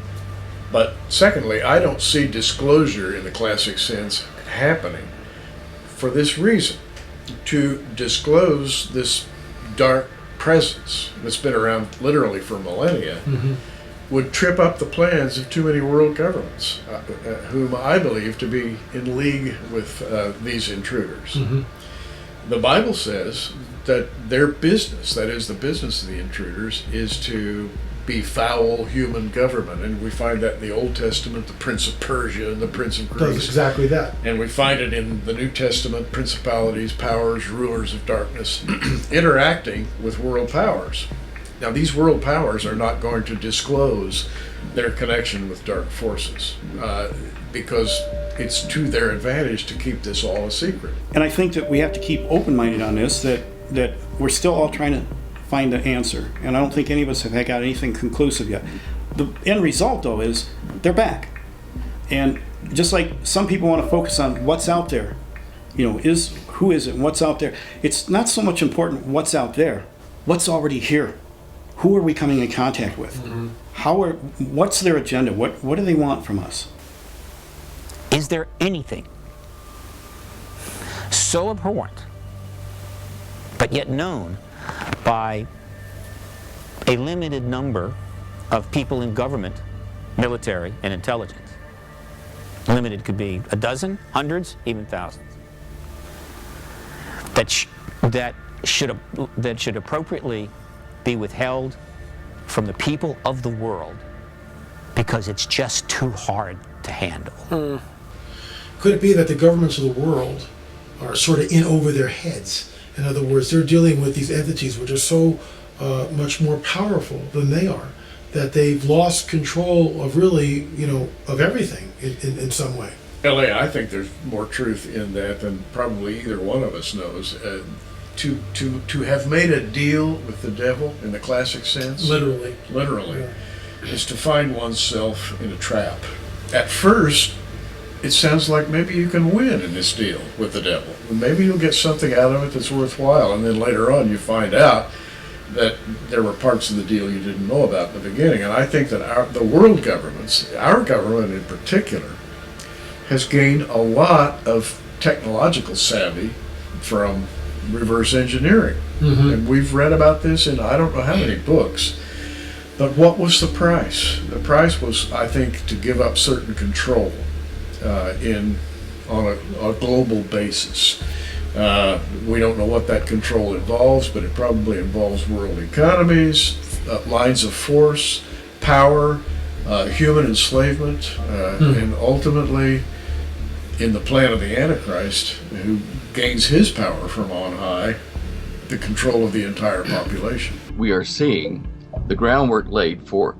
But secondly, I don't see disclosure in the classic sense happening for this reason. To disclose this dark presence that's been around literally for millennia mm-hmm. would trip up the plans of too many world governments, whom I believe to be in league with these intruders. Mm-hmm. The Bible says that their business, that is the business of the intruders, is to be foul human government. And we find that in the Old Testament, the Prince of Persia and the Prince of Greece. Does exactly that. And we find it in the New Testament, principalities, powers, rulers of darkness, interacting with world powers. Now, these world powers are not going to disclose their connection with dark forces because it's to their advantage to keep this all a secret. And I think that we have to keep open-minded on this, that we're still all trying to find the answer. And I don't think any of us have got anything conclusive yet. The end result, though, is they're back. And just like some people want to focus on what's out there, who is it and what's out there, it's not so much important what's out there, what's already here. who are we coming in contact with? What's their agenda? What do they want from us? Is there anything so abhorrent, but yet known by a limited number of people in government, military, and intelligence? Limited could be a dozen, hundreds, even thousands. That should appropriately be withheld from the people of the world because it's just too hard to handle. Could it be that the governments of the world are sort of in over their heads? In other words, they're dealing with these entities which are so much more powerful than they are, that they've lost control of really, of everything in some way. L.A., I think there's more truth in that than probably either one of us knows. To have made a deal with the devil in the classic sense, literally, is to find oneself in a trap. At first, it sounds like maybe you can win in this deal with the devil. Maybe you'll get something out of it that's worthwhile, and then later on you find out that there were parts of the deal you didn't know about in the beginning. And I think that the world governments, our government in particular, has gained a lot of technological savvy from reverse engineering. And we've read about this in I don't know how many books. But what was the price? The price was, I think, to give up certain control on a global basis. We don't know what that control involves, but it probably involves world economies, lines of force, power, human enslavement, and ultimately, in the plan of the Antichrist, who gains his power from on high, the control of the entire population. We are seeing the groundwork laid for,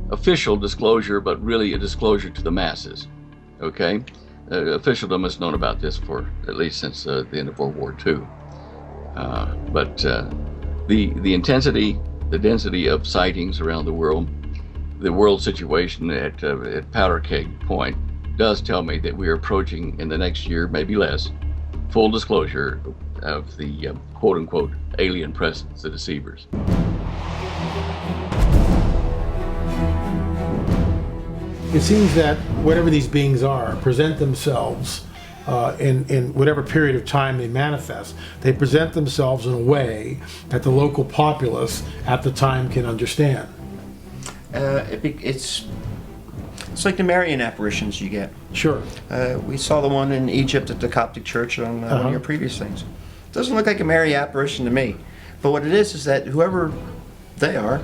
official disclosure, but really a disclosure to the masses, okay? Officialdom has known about this for at least since the end of World War II. But the intensity, the density of sightings around the world situation at Powder Keg Point does tell me that we are approaching in the next year, maybe less, full disclosure of the quote-unquote alien presence, the deceivers. It seems that whatever these beings are present themselves in whatever period of time they manifest. They present themselves in a way that the local populace at the time can understand. It's like the Marian apparitions you get. Sure. We saw the one in Egypt at the Coptic Church on one of your previous things. It doesn't look like a Marian apparition to me. But what it is that whoever they are,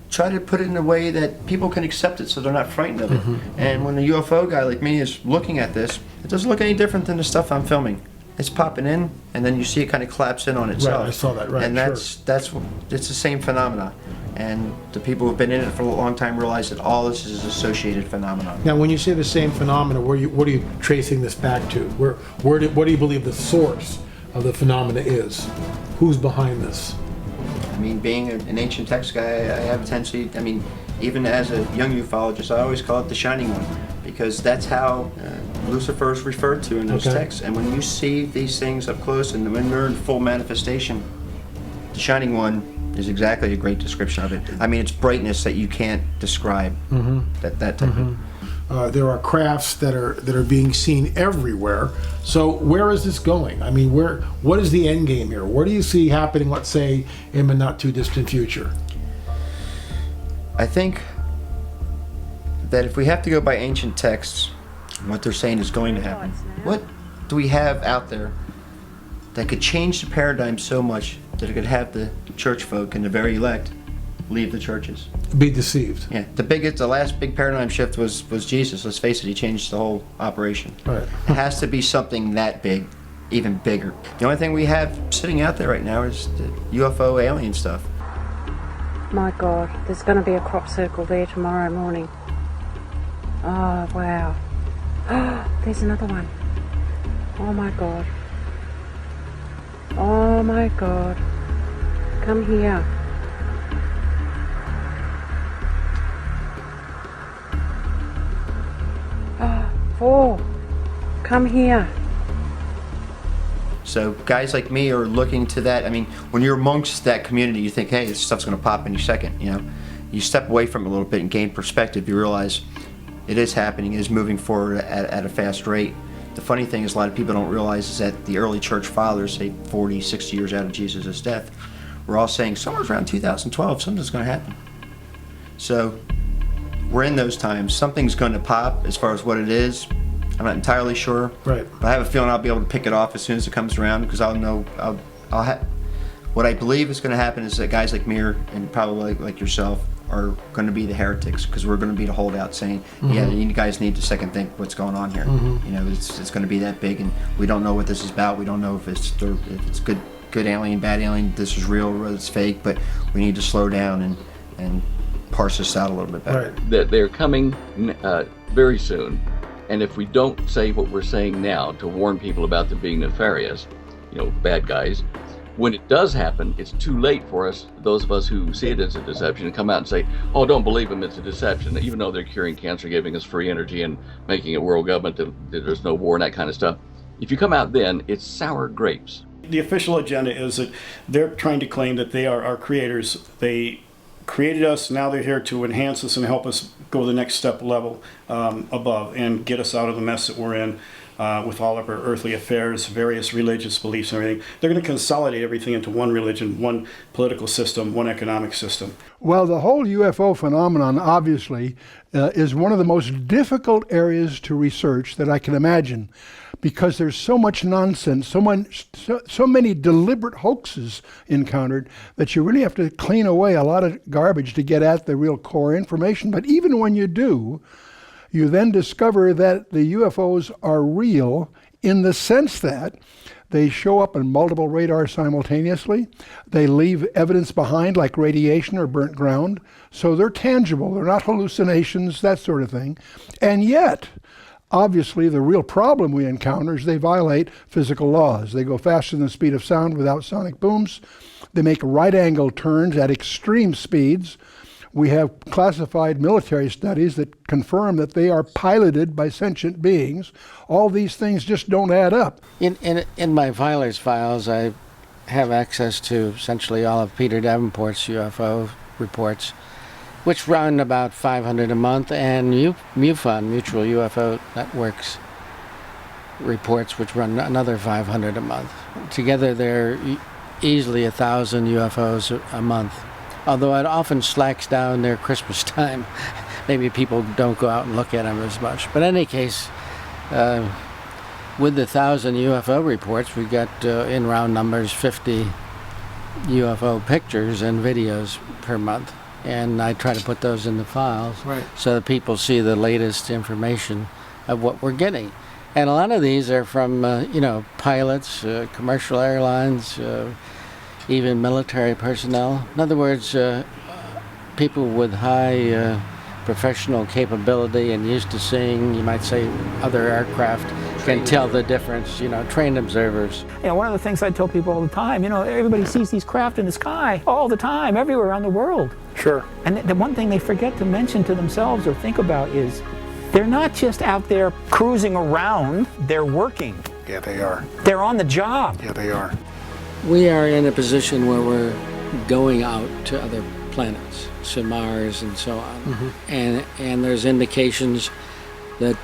try to put it in a way that people can accept it so they're not frightened of it. And when a UFO guy like me is looking at this, it doesn't look any different than the stuff I'm filming. It's popping in, and then you see it kind of collapse in on itself. Right, I saw that, right, and it's the same phenomena. And the people who've been in it for a long time realize that all this is associated phenomenon. Now, when you say the same phenomena, what are you tracing this back to? What do you believe the source of the phenomena is? Who's behind this? I mean, being an ancient text guy, I have a tendency, even as a young ufologist, I always call it the Shining One, because that's how Lucifer is referred to in those texts. And when you see these things up close and when they're in full manifestation, the Shining One is exactly a great description of it. It's brightness that you can't describe, that type of... There are crafts that are being seen everywhere. So where is this going? What is the end game here? What do you see happening, let's say, in the not too distant future? I think that if we have to go by ancient texts, what they're saying is going to happen. What do we have out there that could change the paradigm so much that it could have the church folk and the very elect leave the churches? Be deceived. Yeah, the last big paradigm shift was Jesus. Let's face it, he changed the whole operation. Right. It has to be something that big, even bigger. The only thing we have sitting out there right now is the UFO alien stuff. My God, there's going to be a crop circle there tomorrow morning. Oh, wow. There's another one. Oh my God. Oh my God. Come here. Oh, 4. Come here. So guys like me are looking to that. I mean, when you're amongst that community, you think, hey, this stuff's going to pop any second. You know, you step away from it a little bit and gain perspective. You realize it is happening, it is moving forward at a fast rate. The funny thing is, a lot of people don't realize is that the early church fathers, say 40, 60 years out of Jesus' death, were all saying somewhere around 2012, something's going to happen. So we're in those times. Something's going to pop. As far as what it is, I'm not entirely sure. Right. But I have a feeling I'll be able to pick it off as soon as it comes around, because I'll know. I'll have. What I believe is going to happen is that guys like me and probably like yourself are going to be the heretics, because we're going to be the holdouts saying, yeah, you guys need to second think what's going on here. You know, it's going to be that big, and we don't know what this is about. We don't know if it's good alien, bad alien, this is real, or it's fake, but we need to slow down and parse this out a little bit better. Right. That they're coming very soon, and if we don't say what we're saying now to warn people about them being nefarious, you know, bad guys, when it does happen, it's too late for us, those of us who see it as a deception, and come out and say, oh, don't believe them, it's a deception, even though they're curing cancer, giving us free energy, and making a world government that there's no war and that kind of stuff. If you come out then, it's sour grapes. The official agenda is that they're trying to claim that they are our creators. They created us, now they're here to enhance us and help us go the next step level above and get us out of the mess that we're in. With all of our earthly affairs, various religious beliefs and everything. They're going to consolidate everything into one religion, one political system, one economic system. Well, the whole UFO phenomenon, obviously, is one of the most difficult areas to research that I can imagine, because there's so much nonsense, so many deliberate hoaxes encountered, that you really have to clean away a lot of garbage to get at the real core information. But even when you do, you then discover that the UFOs are real in the sense that they show up on multiple radars simultaneously. They leave evidence behind like radiation or burnt ground. So they're tangible. They're not hallucinations, that sort of thing. And yet, obviously, the real problem we encounter is they violate physical laws. They go faster than the speed of sound without sonic booms. They make right-angle turns at extreme speeds. We have classified military studies that confirm that they are piloted by sentient beings. All these things just don't add up. In my filer's files, I have access to essentially all of Peter Davenport's UFO reports, which run about 500 a month, and MUFON, Mutual UFO Networks reports, which run another 500 a month. Together, they're easily 1,000 UFOs a month. Although it often slacks down near Christmas time. Maybe people don't go out and look at them as much. But in any case, with the 1,000 UFO reports, we got, in round numbers, 50 UFO pictures and videos per month. And I try to put those in the files so that people see the latest information of what we're getting. And a lot of these are from, pilots, commercial airlines, even military personnel. In other words, people with high professional capability and used to seeing, you might say, other aircraft can tell the difference, trained observers. One of the things I tell people all the time, everybody sees these craft in the sky all the time, everywhere around the world. Sure. And the one thing they forget to mention to themselves or think about is they're not just out there cruising around, they're working. Yeah, they are. They're on the job. Yeah, they are. We are in a position where we're going out to other planets, to Mars and so on. And there's indications that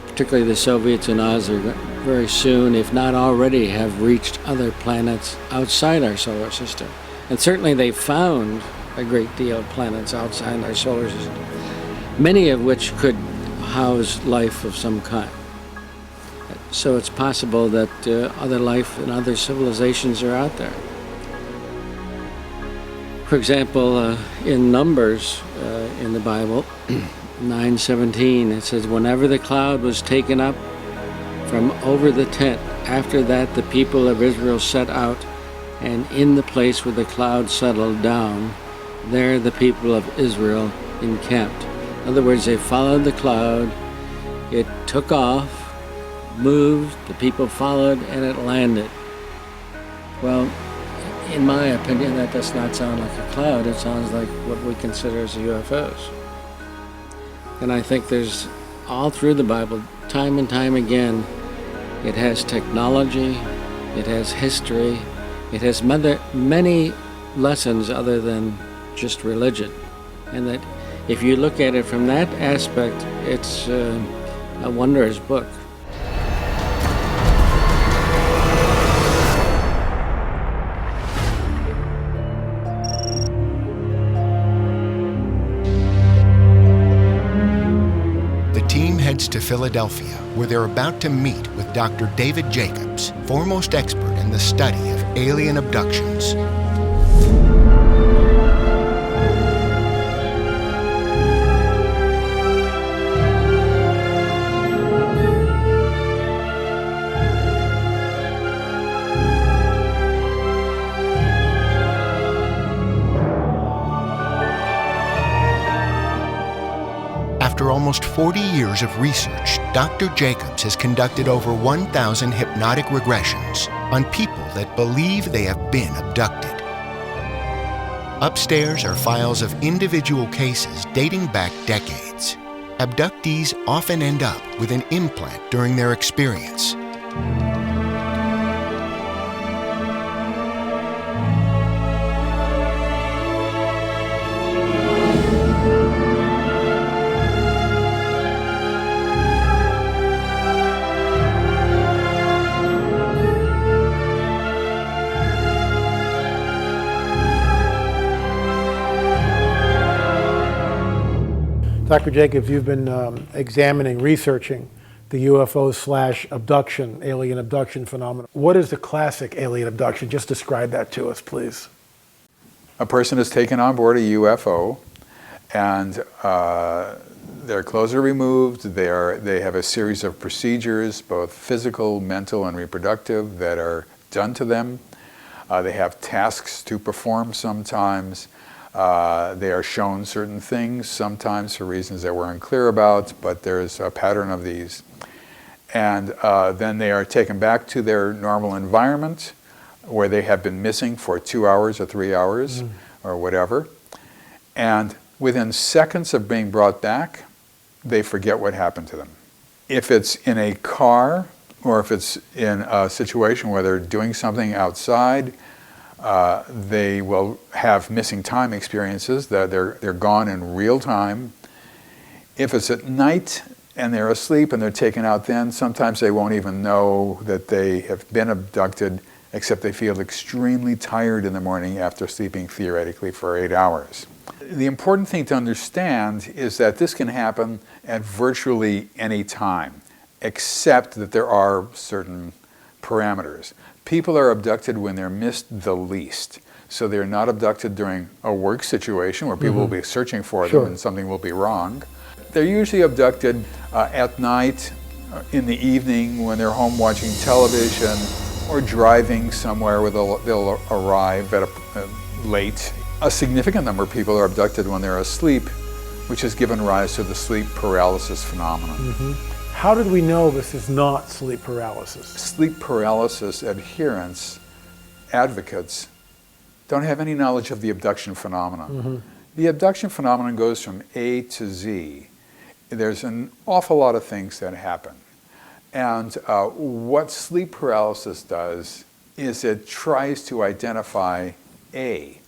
particularly the Soviets and us are very soon, if not already, have reached other planets outside our solar system. And certainly they've found a great deal of planets outside our solar system, many of which could house life of some kind. So it's possible that other life and other civilizations are out there. For example, in Numbers in the Bible, 9:17, it says, whenever the cloud was taken up from over the tent, after that the people of Israel set out, and in the place where the cloud settled down, there the people of Israel encamped. In other words, they followed the cloud, it took off, moved, the people followed, and it landed. Well, in my opinion, that does not sound like a cloud. It sounds like what we consider as UFOs. And I think there's, all through the Bible, time and time again, it has technology, it has history, it has many lessons other than just religion. And that if you look at it from that aspect, it's a wondrous book. The team heads to Philadelphia, where they're about to meet with Dr. David Jacobs, foremost expert in the study of alien abductions. After almost 40 years of research, Dr. Jacobs has conducted over 1,000 hypnotic regressions on people that believe they have been abducted. Upstairs are files of individual cases dating back decades. Abductees often end up with an implant during their experience. Dr. Jacobs, you've been researching the UFO/abduction, alien abduction phenomenon. What is the classic alien abduction? Just describe that to us, please. A person is taken on board a UFO, and their clothes are removed. They have a series of procedures, both physical, mental, and reproductive, that are done to them. They have tasks to perform sometimes. They are shown certain things, sometimes for reasons that we're unclear about, but there's a pattern of these. And then they are taken back to their normal environment, where they have been missing for 2 hours or 3 hours or whatever. And within seconds of being brought back, they forget what happened to them. If it's in a car, or if it's in a situation where they're doing something outside, they will have missing time experiences, that they're gone in real time. If it's at night and they're asleep and they're taken out then, sometimes they won't even know that they have been abducted, except they feel extremely tired in the morning after sleeping theoretically for 8 hours. The important thing to understand is that this can happen at virtually any time, except that there are certain parameters. People are abducted when they're missed the least. So they're not abducted during a work situation where people will be searching for them and something will be wrong. They're usually abducted at night, in the evening, when they're home watching television or driving somewhere where they'll arrive at late. A significant number of people are abducted when they're asleep, which has given rise to the sleep paralysis phenomenon. How did we know this is not sleep paralysis? Sleep paralysis adherents, advocates, don't have any knowledge of the abduction phenomenon. The abduction phenomenon goes from A to Z. There's an awful lot of things that happen. And what sleep paralysis does is it tries to identify A.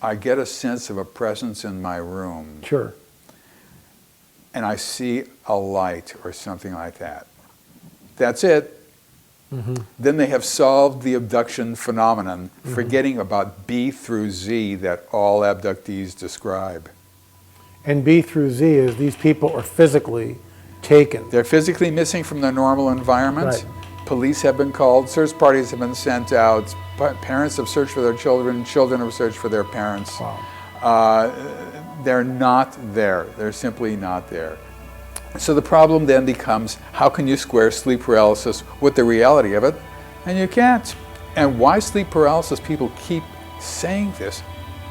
I get a sense of a presence in my room. Sure. And I see a light or something like that. That's it. Then they have solved the abduction phenomenon, forgetting about B through Z that all abductees describe. And B through Z is these people are physically taken. They're physically missing from their normal environment. Right. Police have been called, search parties have been sent out, parents have searched for their children, children have searched for their parents. They're not there. They're simply not there. So the problem then becomes, how can you square sleep paralysis with the reality of it? And you can't. And why sleep paralysis people keep saying this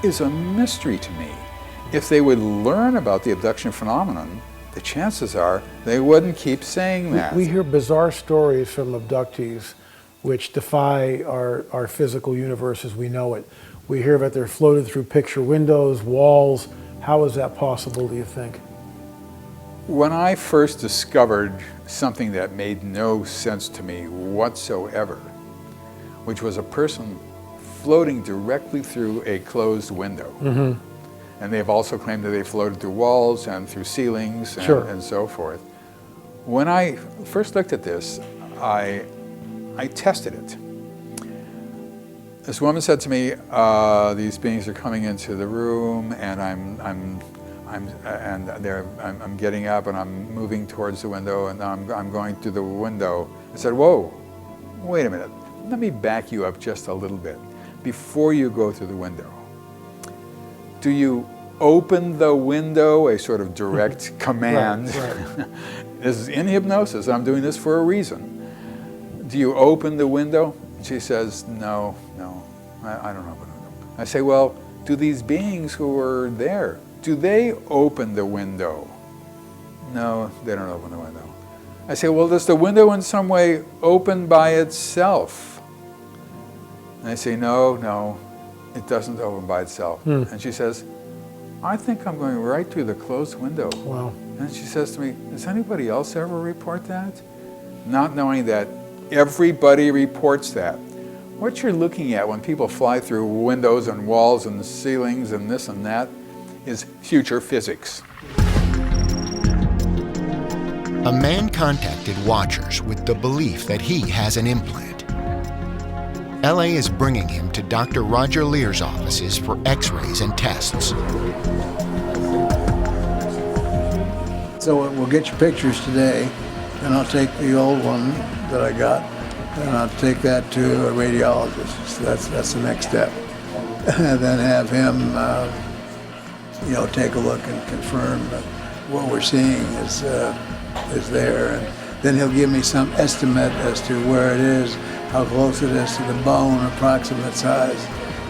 is a mystery to me. If they would learn about the abduction phenomenon, the chances are they wouldn't keep saying that. We hear bizarre stories from abductees which defy our physical universe as we know it. We hear that they're floated through picture windows, walls. How is that possible, do you think? When I first discovered something that made no sense to me whatsoever, which was a person floating directly through a closed window. Mm-hmm. And they've also claimed that they floated through walls and through ceilings and, Sure. and so forth. When I first looked at this, I tested it. This woman said to me, "These beings are coming into the room, and I'm getting up and I'm moving towards the window, and I'm going through the window." I said, "Whoa, wait a minute. Let me back you up just a little bit. Before you go through the window, do you open the window?" A sort of direct command. Right. This is in hypnosis. I'm doing this for a reason. "Do you open the window?" She says, no, I don't open the window. I say, "Well, do these beings who are there, do they open the window?" "No, they don't open the window." I say, "Well, does the window in some way open by itself?" And they say, no, it doesn't open by itself. And she says, "I think I'm going right through the closed window." Wow. And she says to me, "Does anybody else ever report that?" Not knowing that everybody reports that. What you're looking at when people fly through windows and walls and ceilings and this and that is future physics. A man contacted Watchers with the belief that he has an implant. LA is bringing him to Dr. Roger Lear's offices for x-rays and tests. So we'll get your pictures today, and I'll take the old one that I got, and I'll take that to a radiologist. So that's the next step. And then have him, take a look and confirm that what we're seeing is there. And then he'll give me some estimate as to where it is, how close it is to the bone, approximate size.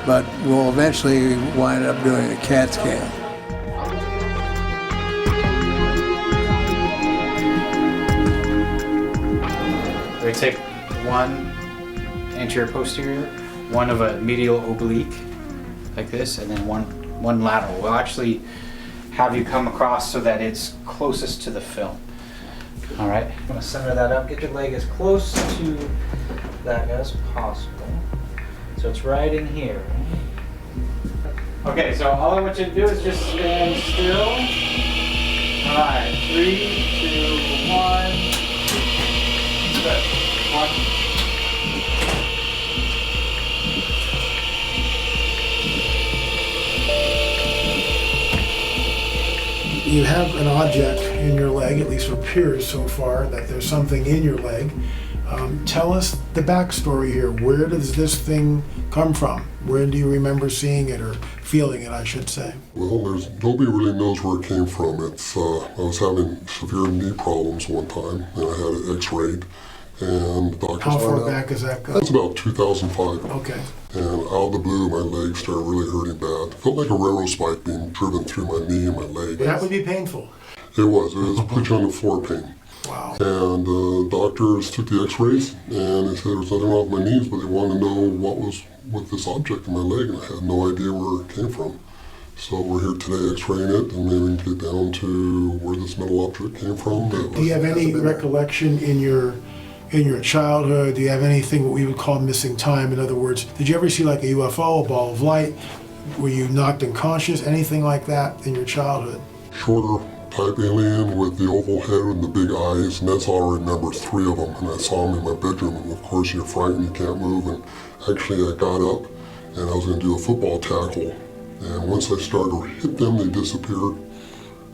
But we'll eventually wind up doing a CAT scan. We take one anterior posterior, one of a medial oblique, like this, and then one lateral. We'll actually have you come across so that it's closest to the film. All right, I'm gonna center that up. Get your leg as close to that as possible. So it's right in here. Okay, so all I want you to do is just stand still. All right, 3, 2, 1. Good. 1. You have an object in your leg, at least it appears so far that there's something in your leg. Tell us the backstory here. Where does this thing come from? Where do you remember seeing it or feeling it, I should say? Well, nobody really knows where it came from. I was having severe knee problems one time, and I had it x-rayed. And the doctors How far back does that go? That's about 2005. Okay. And out of the blue, my legs started really hurting bad. It felt like a railroad spike being driven through my knee and my leg. That would be painful. It was put you on the floor pain. Wow. And doctors took the x-rays, and they said there was nothing wrong with my knees, but they wanted to know what was with this object in my leg, and I had no idea where it came from. So we're here today x-raying it, and maybe we can get down to where this metal object came from. Do you have any recollection in your childhood? Do you have anything what we would call missing time? In other words, did you ever see like a UFO, a ball of light? Were you knocked unconscious? Anything like that in your childhood? Shorter type alien with the oval head and the big eyes, and that's all I remember, 3 of them, and I saw them in my bedroom, and of course you're frightened, you can't move, and actually I got up and I was going to do a football tackle, and once I started to hit them, they disappeared,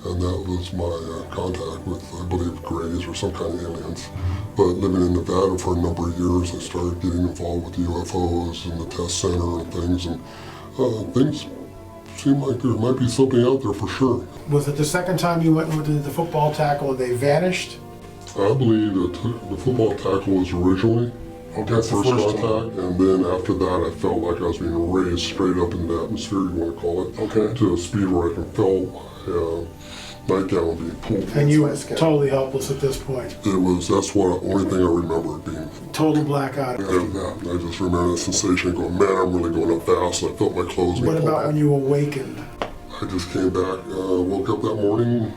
and that was my contact with, I believe, Greys or some kind of aliens. But living in Nevada for a number of years, I started getting involved with the UFOs and the test center and things things seemed like there might be something out there for sure. Was it the second time you went and did the football tackle and they vanished? I believe that the football tackle was originally That's the first contact, and then after that I felt like I was being raised straight up into the atmosphere, you want to call it, to a speed where I can feel nightgown being pulled. And you were totally helpless at this point? That's the only thing I remember being. Total blackout. After that, I just remember the sensation going, man, I'm really going up fast, and I felt my clothes being What pulled about back. when you awakened? I just came back, woke up that morning,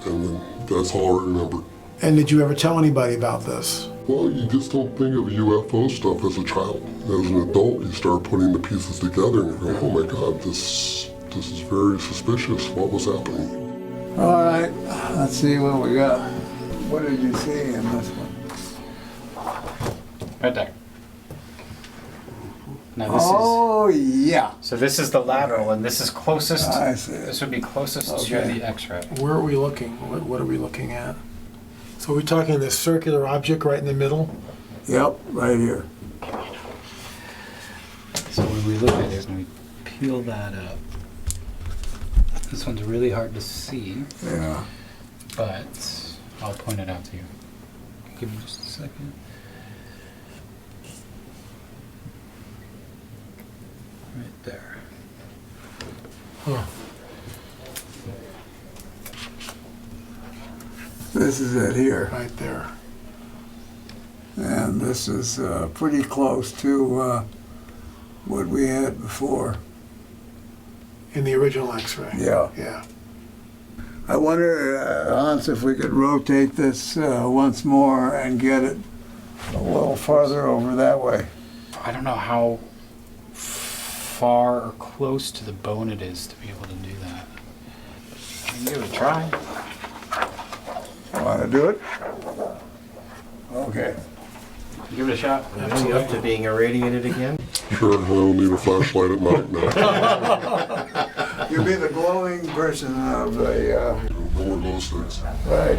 and then that's all I remember. And did you ever tell anybody about this? Well, you just don't think of UFO stuff as a child. As an adult, you start putting the pieces together and you go, oh my God, this is very suspicious. What was happening? All right, let's see what we got. What did you see in this one? Right there. Now this yeah. So this is the lateral, and this is closest. I see. This would be closest Okay. to the X-ray. Where are we looking? What are we looking at? So we're talking this circular object right in the middle? Yep, right here. So when we look at it, when we peel that up, this one's really hard to see. Yeah. But I'll point it out to you. Give me just a second. Right there. Huh. This is it here. Right there. And this is pretty close to what we had before. In the original X-ray? Yeah. Yeah. I wonder, Hans, if we could rotate this once more and get it a little farther over that way. I don't know how far or close to the bone it is to be able to do that. I can give it a try. Want to do it? Okay. Give it a shot. Really up to being irradiated again? Sure, I don't need a flashlight at night now. You'll be the glowing person of the... No more those things. Right.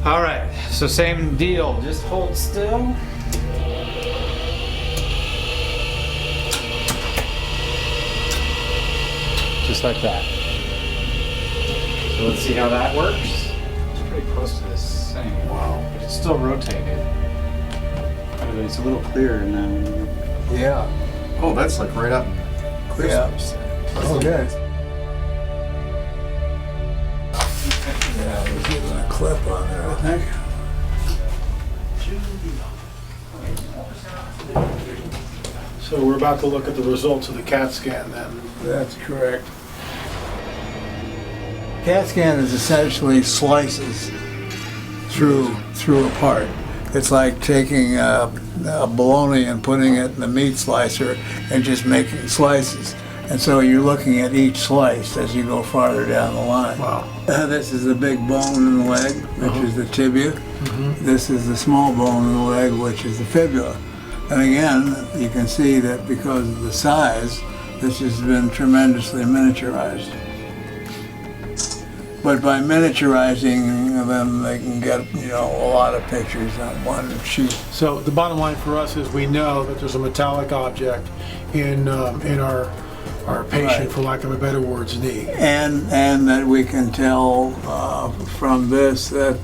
All right, so same deal. Just hold still. Just like that. So let's see how that works. It's pretty close to the same. Wow. But it's still rotated. By the way, it's a little clearer now. Yeah. Oh, that's like right up. Clear space. Okay. Yeah, we're getting a clip on there, I think. So we're about to look at the results of the CAT scan then. That's correct. CAT scan is essentially slices through a part. It's like taking a bologna and putting it in the meat slicer and just making slices. And so you're looking at each slice as you go farther down the line. Wow. This is the big bone in the leg, which is the tibia. This is the small bone in the leg, which is the fibula. And again, you can see that because of the size, this has been tremendously miniaturized. But by miniaturizing them, they can get, a lot of pictures on one sheet. So the bottom line for us is we know that there's a metallic object in our patient, Right. for lack of a better words, knee. And that we can tell from this that,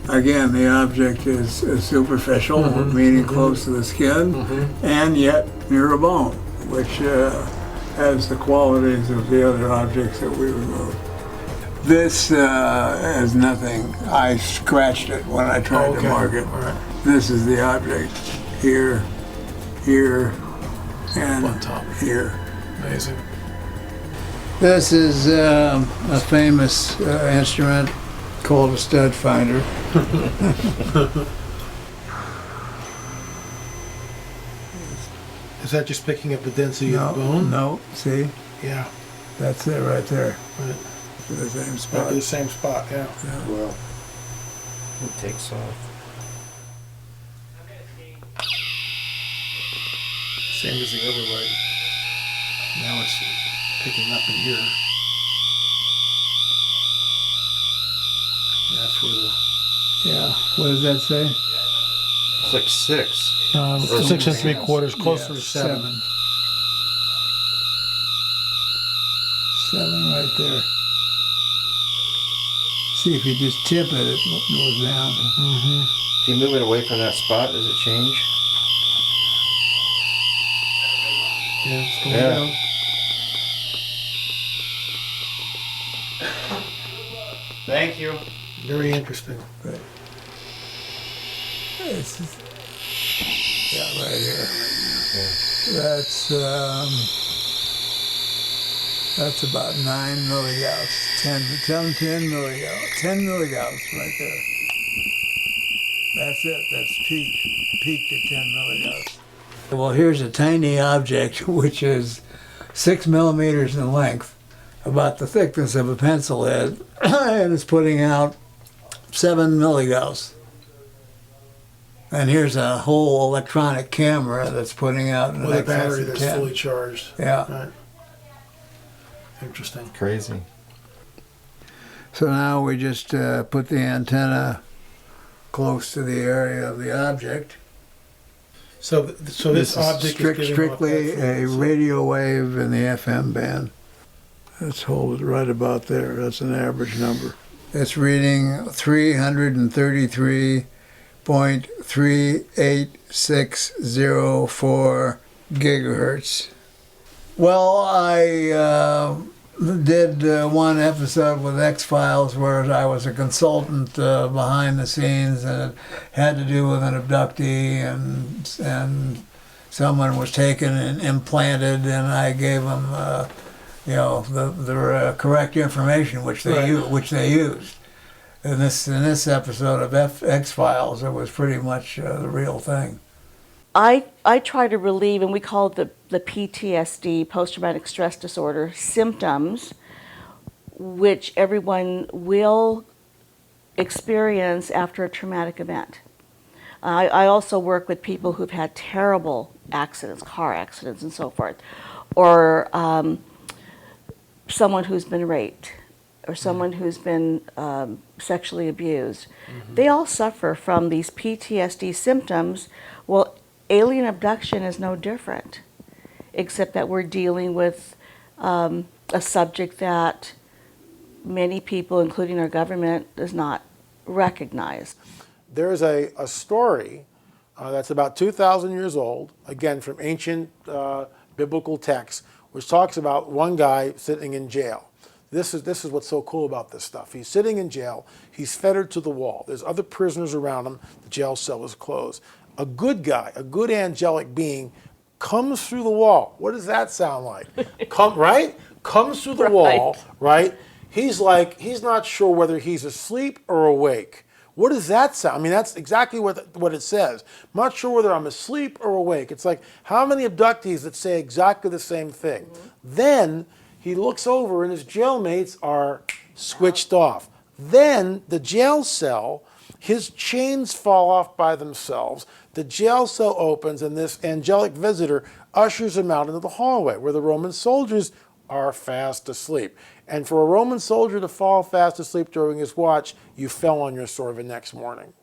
again, the object is superficial, meaning close to the skin, and yet near a bone, which has the qualities of the other objects that we removed. This has nothing. I scratched it when I tried to mark it. All right. This is the object here, here, and On top. here. Amazing. This is a famous instrument called a stud finder. Is that just picking up the density of the bone? No, see? Yeah. That's it right there. Right. The same Right spot. to the same spot, yeah. Well, it takes off. Same as the overlay. Now it's picking up in here. That's where the... Yeah. What does that say? It's like 6. 6 3/4, closer to 7. 7 right there. See, if you just tip it, it goes down. If you move it away from that spot, does it change? Yeah, it's going Yeah. down. Thank you. Very interesting. This is, yeah, right here. That's That's about 9 milligauss, 10 milligauss, 10 milligauss right there. That's it, that's peaked at 10 milligauss. Well, here's a tiny object which is 6 millimeters in length, about the thickness of a pencil head, and it's putting out 7 milligauss. And here's a whole electronic camera that's putting out an with a excess battery of that's 10. fully charged. Yeah. Right. Interesting. Crazy. So now we just put the antenna close to the area of the object. So this object is giving strictly off a radio wave in the FM band. Let's hold it right about there. That's an average number. It's reading 333.38604 gigahertz. Well, I did one episode with X-Files where I was a consultant behind the scenes, and it had to do with an abductee, and someone was taken and implanted, and I gave them the correct information which they used. In this episode of X-Files, it was pretty much the real thing. I try to relieve, and we call it the PTSD, post-traumatic stress disorder, symptoms, which everyone will experience after a traumatic event. I also work with people who've had terrible accidents, car accidents and so forth, or someone who's been raped, or someone who's been sexually abused. Mm-hmm. They all suffer from these PTSD symptoms. Well, alien abduction is no different, except that we're dealing with a subject that many people, including our government, does not recognize. There's a story that's about 2,000 years old, again from ancient biblical texts, which talks about one guy sitting in jail. This is what's so cool about this stuff. He's sitting in jail. He's fettered to the wall. There's other prisoners around him. The jail cell is closed. A good guy, a good angelic being, comes through the wall. What does that sound like? Comes through the wall, right? He's not sure whether he's asleep or awake. What does that sound? I mean, that's exactly what it says. I'm not sure whether I'm asleep or awake. It's like, how many abductees that say exactly the same thing? Mm-hmm. Then he looks over and his jailmates are switched off. Then the jail cell, his chains fall off by themselves. The jail cell opens and this angelic visitor ushers him out into the hallway where the Roman soldiers are fast asleep. And for a Roman soldier to fall fast asleep during his watch, you fell on your sword the next morning.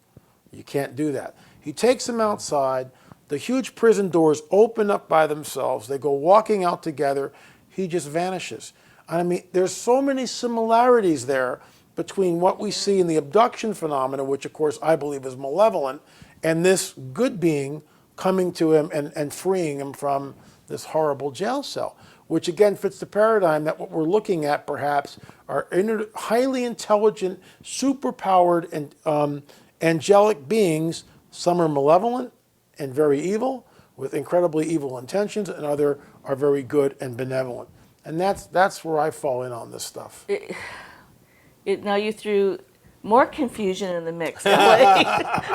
You can't do that. He takes him outside. The huge prison doors open up by themselves. They go walking out together. He just vanishes. I mean, there's so many similarities there between what we see in the abduction phenomena, which of course I believe is malevolent, and this good being coming to him and freeing him from this horrible jail cell, which again fits the paradigm that what we're looking at perhaps are highly intelligent, superpowered, and angelic beings. Some are malevolent and very evil, with incredibly evil intentions, and other are very good and benevolent. And that's where I fall in on this stuff. Now you threw more confusion in the mix.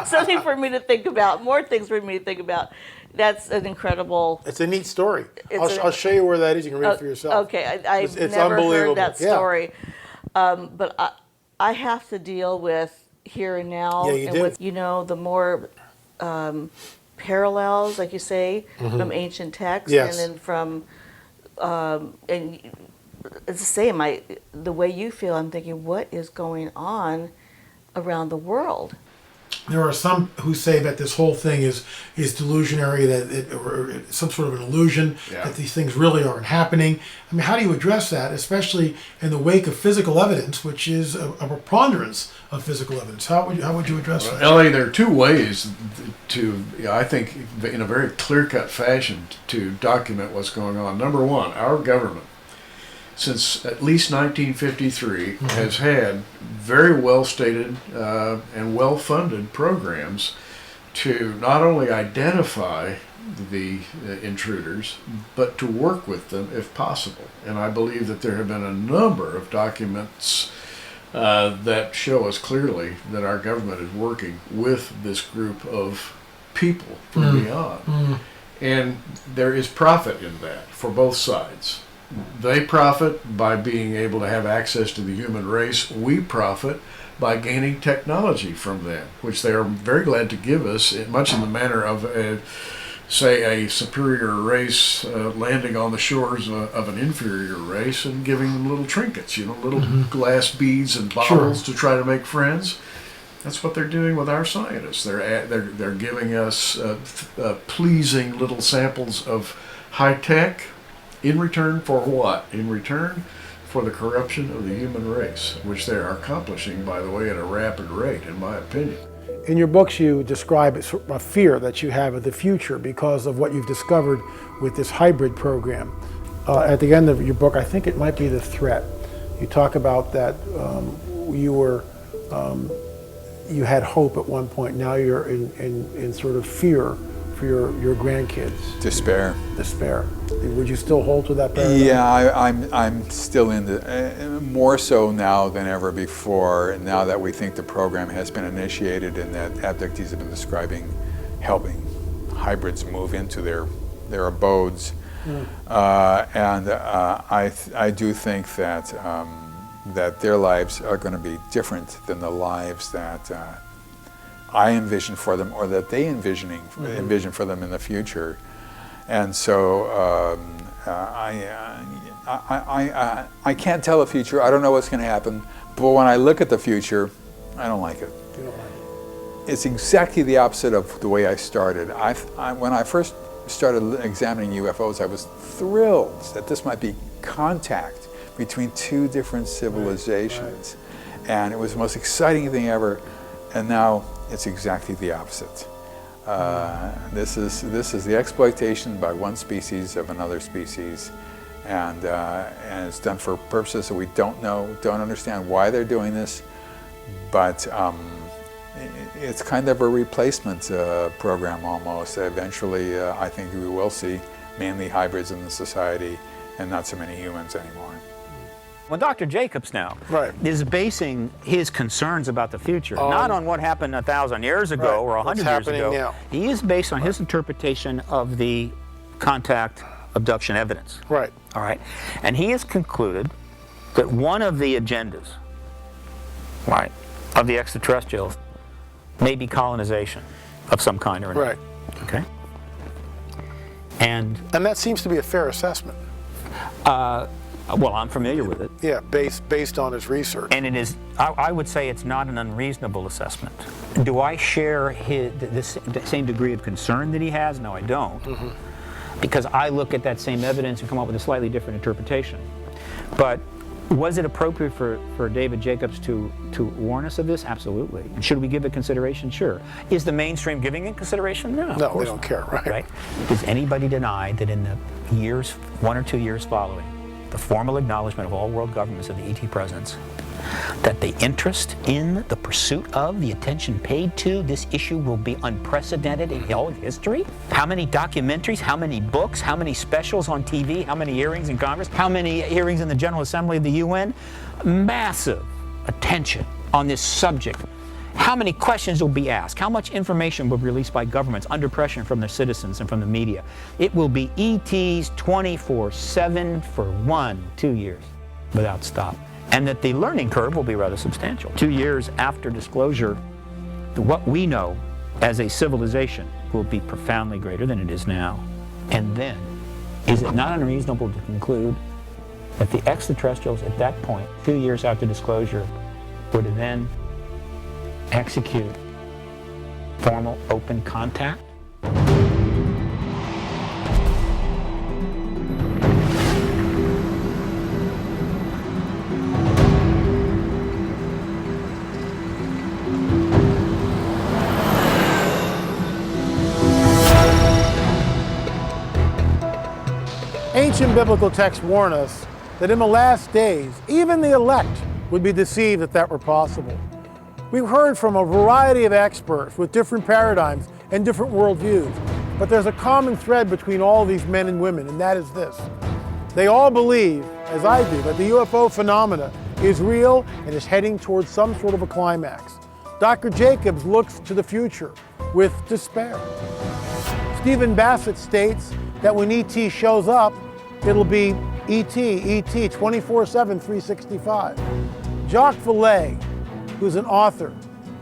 Something for me to think about, more things for me to think about. That's an incredible... It's a neat story. I'll show you where that is. You can read it for yourself. Okay, I've never heard that story. Yeah. But I have to deal with here and now. Yeah, you and do. With, the more parallels, like you say, from ancient texts, yes. and then from... and it's the same. The way you feel, I'm thinking, what is going on around the world? There are some who say that this whole thing is delusionary, or some sort of an illusion, that these things really aren't happening. I mean, how do you address that, especially in the wake of physical evidence, which is a preponderance of physical evidence? How would you address that? L.A., there are two ways to, I think, in a very clear-cut fashion, to document what's going on. Number one, our government, since at least 1953, has had very well-stated and well-funded programs to not only identify the intruders, but to work with them if possible. And I believe that there have been a number of documents that show us clearly that our government is working with this group of people from beyond. And there is profit in that for both sides. They profit by being able to have access to the human race. We profit by gaining technology from them, which they are very glad to give us, much in the manner of, say, a superior race landing on the shores of an inferior race and giving them little trinkets, little glass beads and bottles to try to make friends. That's what they're doing with our scientists. They're giving us pleasing little samples of high tech. In return for what? In return for the corruption of the human race, which they are accomplishing, by the way, at a rapid rate, in my opinion. In your books, you describe it sort of a fear that you have of the future because of what you've discovered with this hybrid program. At the end of your book, I think it might be The Threat. You talk about that you had hope at one point. Now you're in sort of fear for your grandkids. Despair. Would you still hold to that paradigm? Yeah, I'm still in the, more so now than ever before, now that we think the program has been initiated and that abductees have been describing helping hybrids move into their abodes. I do think that that their lives are going to be different than the lives that I envision for them, or that they envision for them in the future. And so I can't tell the future. I don't know what's going to happen. But when I look at the future, I don't like it. You don't like it? It's exactly the opposite of the way I started. When I first started examining UFOs, I was thrilled that this might be contact between two different civilizations. And it was the most exciting thing ever. And now it's exactly the opposite. This is the exploitation by one species of another species, and it's done for purposes that we don't understand why they're doing this, but it's kind of a replacement program almost. Eventually, I think we will see mainly hybrids in the society and not so many humans anymore. Well, Dr. Jacobs now is basing his concerns about the future not on what happened 1,000 years ago or 100 years ago. Now. He is based on his interpretation of the contact abduction evidence. Right. All right. And he has concluded that one of the agendas, of the extraterrestrials may be colonization of some kind or another. Right. Okay. And that seems to be a fair assessment. Well, I'm familiar with it. Yeah, based on his research. And it is, I would say it's not an unreasonable assessment. Do I share the same degree of concern that he has? No, I don't. Because I look at that same evidence and come up with a slightly different interpretation. But was it appropriate for David Jacobs to warn us of this? Absolutely. And should we give it consideration? Sure. Is the mainstream giving it consideration? No, no, we don't care, right? Does anybody deny that in the years, 1 or 2 years following the formal acknowledgement of all world governments of the ET presence, that the interest in the pursuit of, the attention paid to this issue will be unprecedented in all of history? How many documentaries, how many books, how many specials on TV, how many hearings in Congress, how many hearings in the General Assembly of the UN? Massive attention on this subject. How many questions will be asked? How much information will be released by governments under pressure from their citizens and from the media? It will be ETs 24/7 for 1-2 years without stop. And that the learning curve will be rather substantial. 2 years after disclosure, what we know as a civilization will be profoundly greater than it is now. And then, is it not unreasonable to conclude that the extraterrestrials at that point, 2 years after disclosure, would then execute formal open contact? Ancient biblical texts warn us that in the last days, even the elect would be deceived if that were possible. We've heard from a variety of experts with different paradigms and different worldviews. But there's a common thread between all these men and women, and that is this. They all believe, as I do, that the UFO phenomena is real and is heading towards some sort of a climax. Dr. Jacobs looks to the future with despair. Stephen Bassett states that when ET shows up, it'll be ET 24/7, 365. Jacques Vallée, who's an author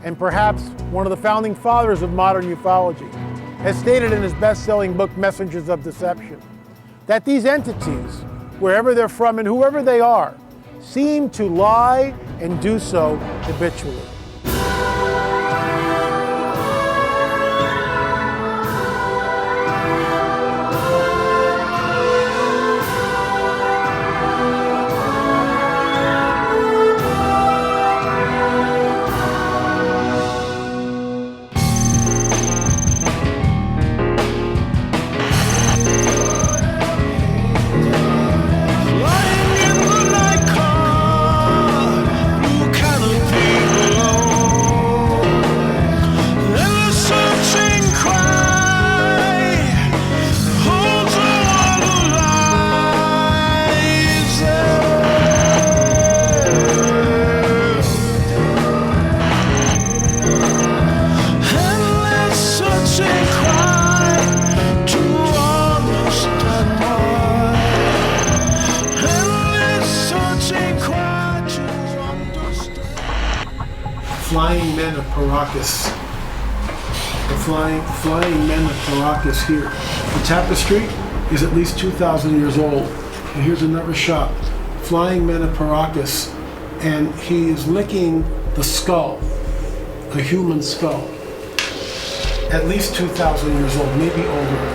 and perhaps one of the founding fathers of modern ufology, has stated in his best-selling book, Messengers of Deception, that these entities, wherever they're from and whoever they are, seem to lie and do so habitually. Flying men of Paracas. The flying men of Paracas here. The tapestry is at least 2,000 years old. And here's another shot. Flying men of Paracas, and he is licking the skull, a human skull. At least 2,000 years old, maybe older.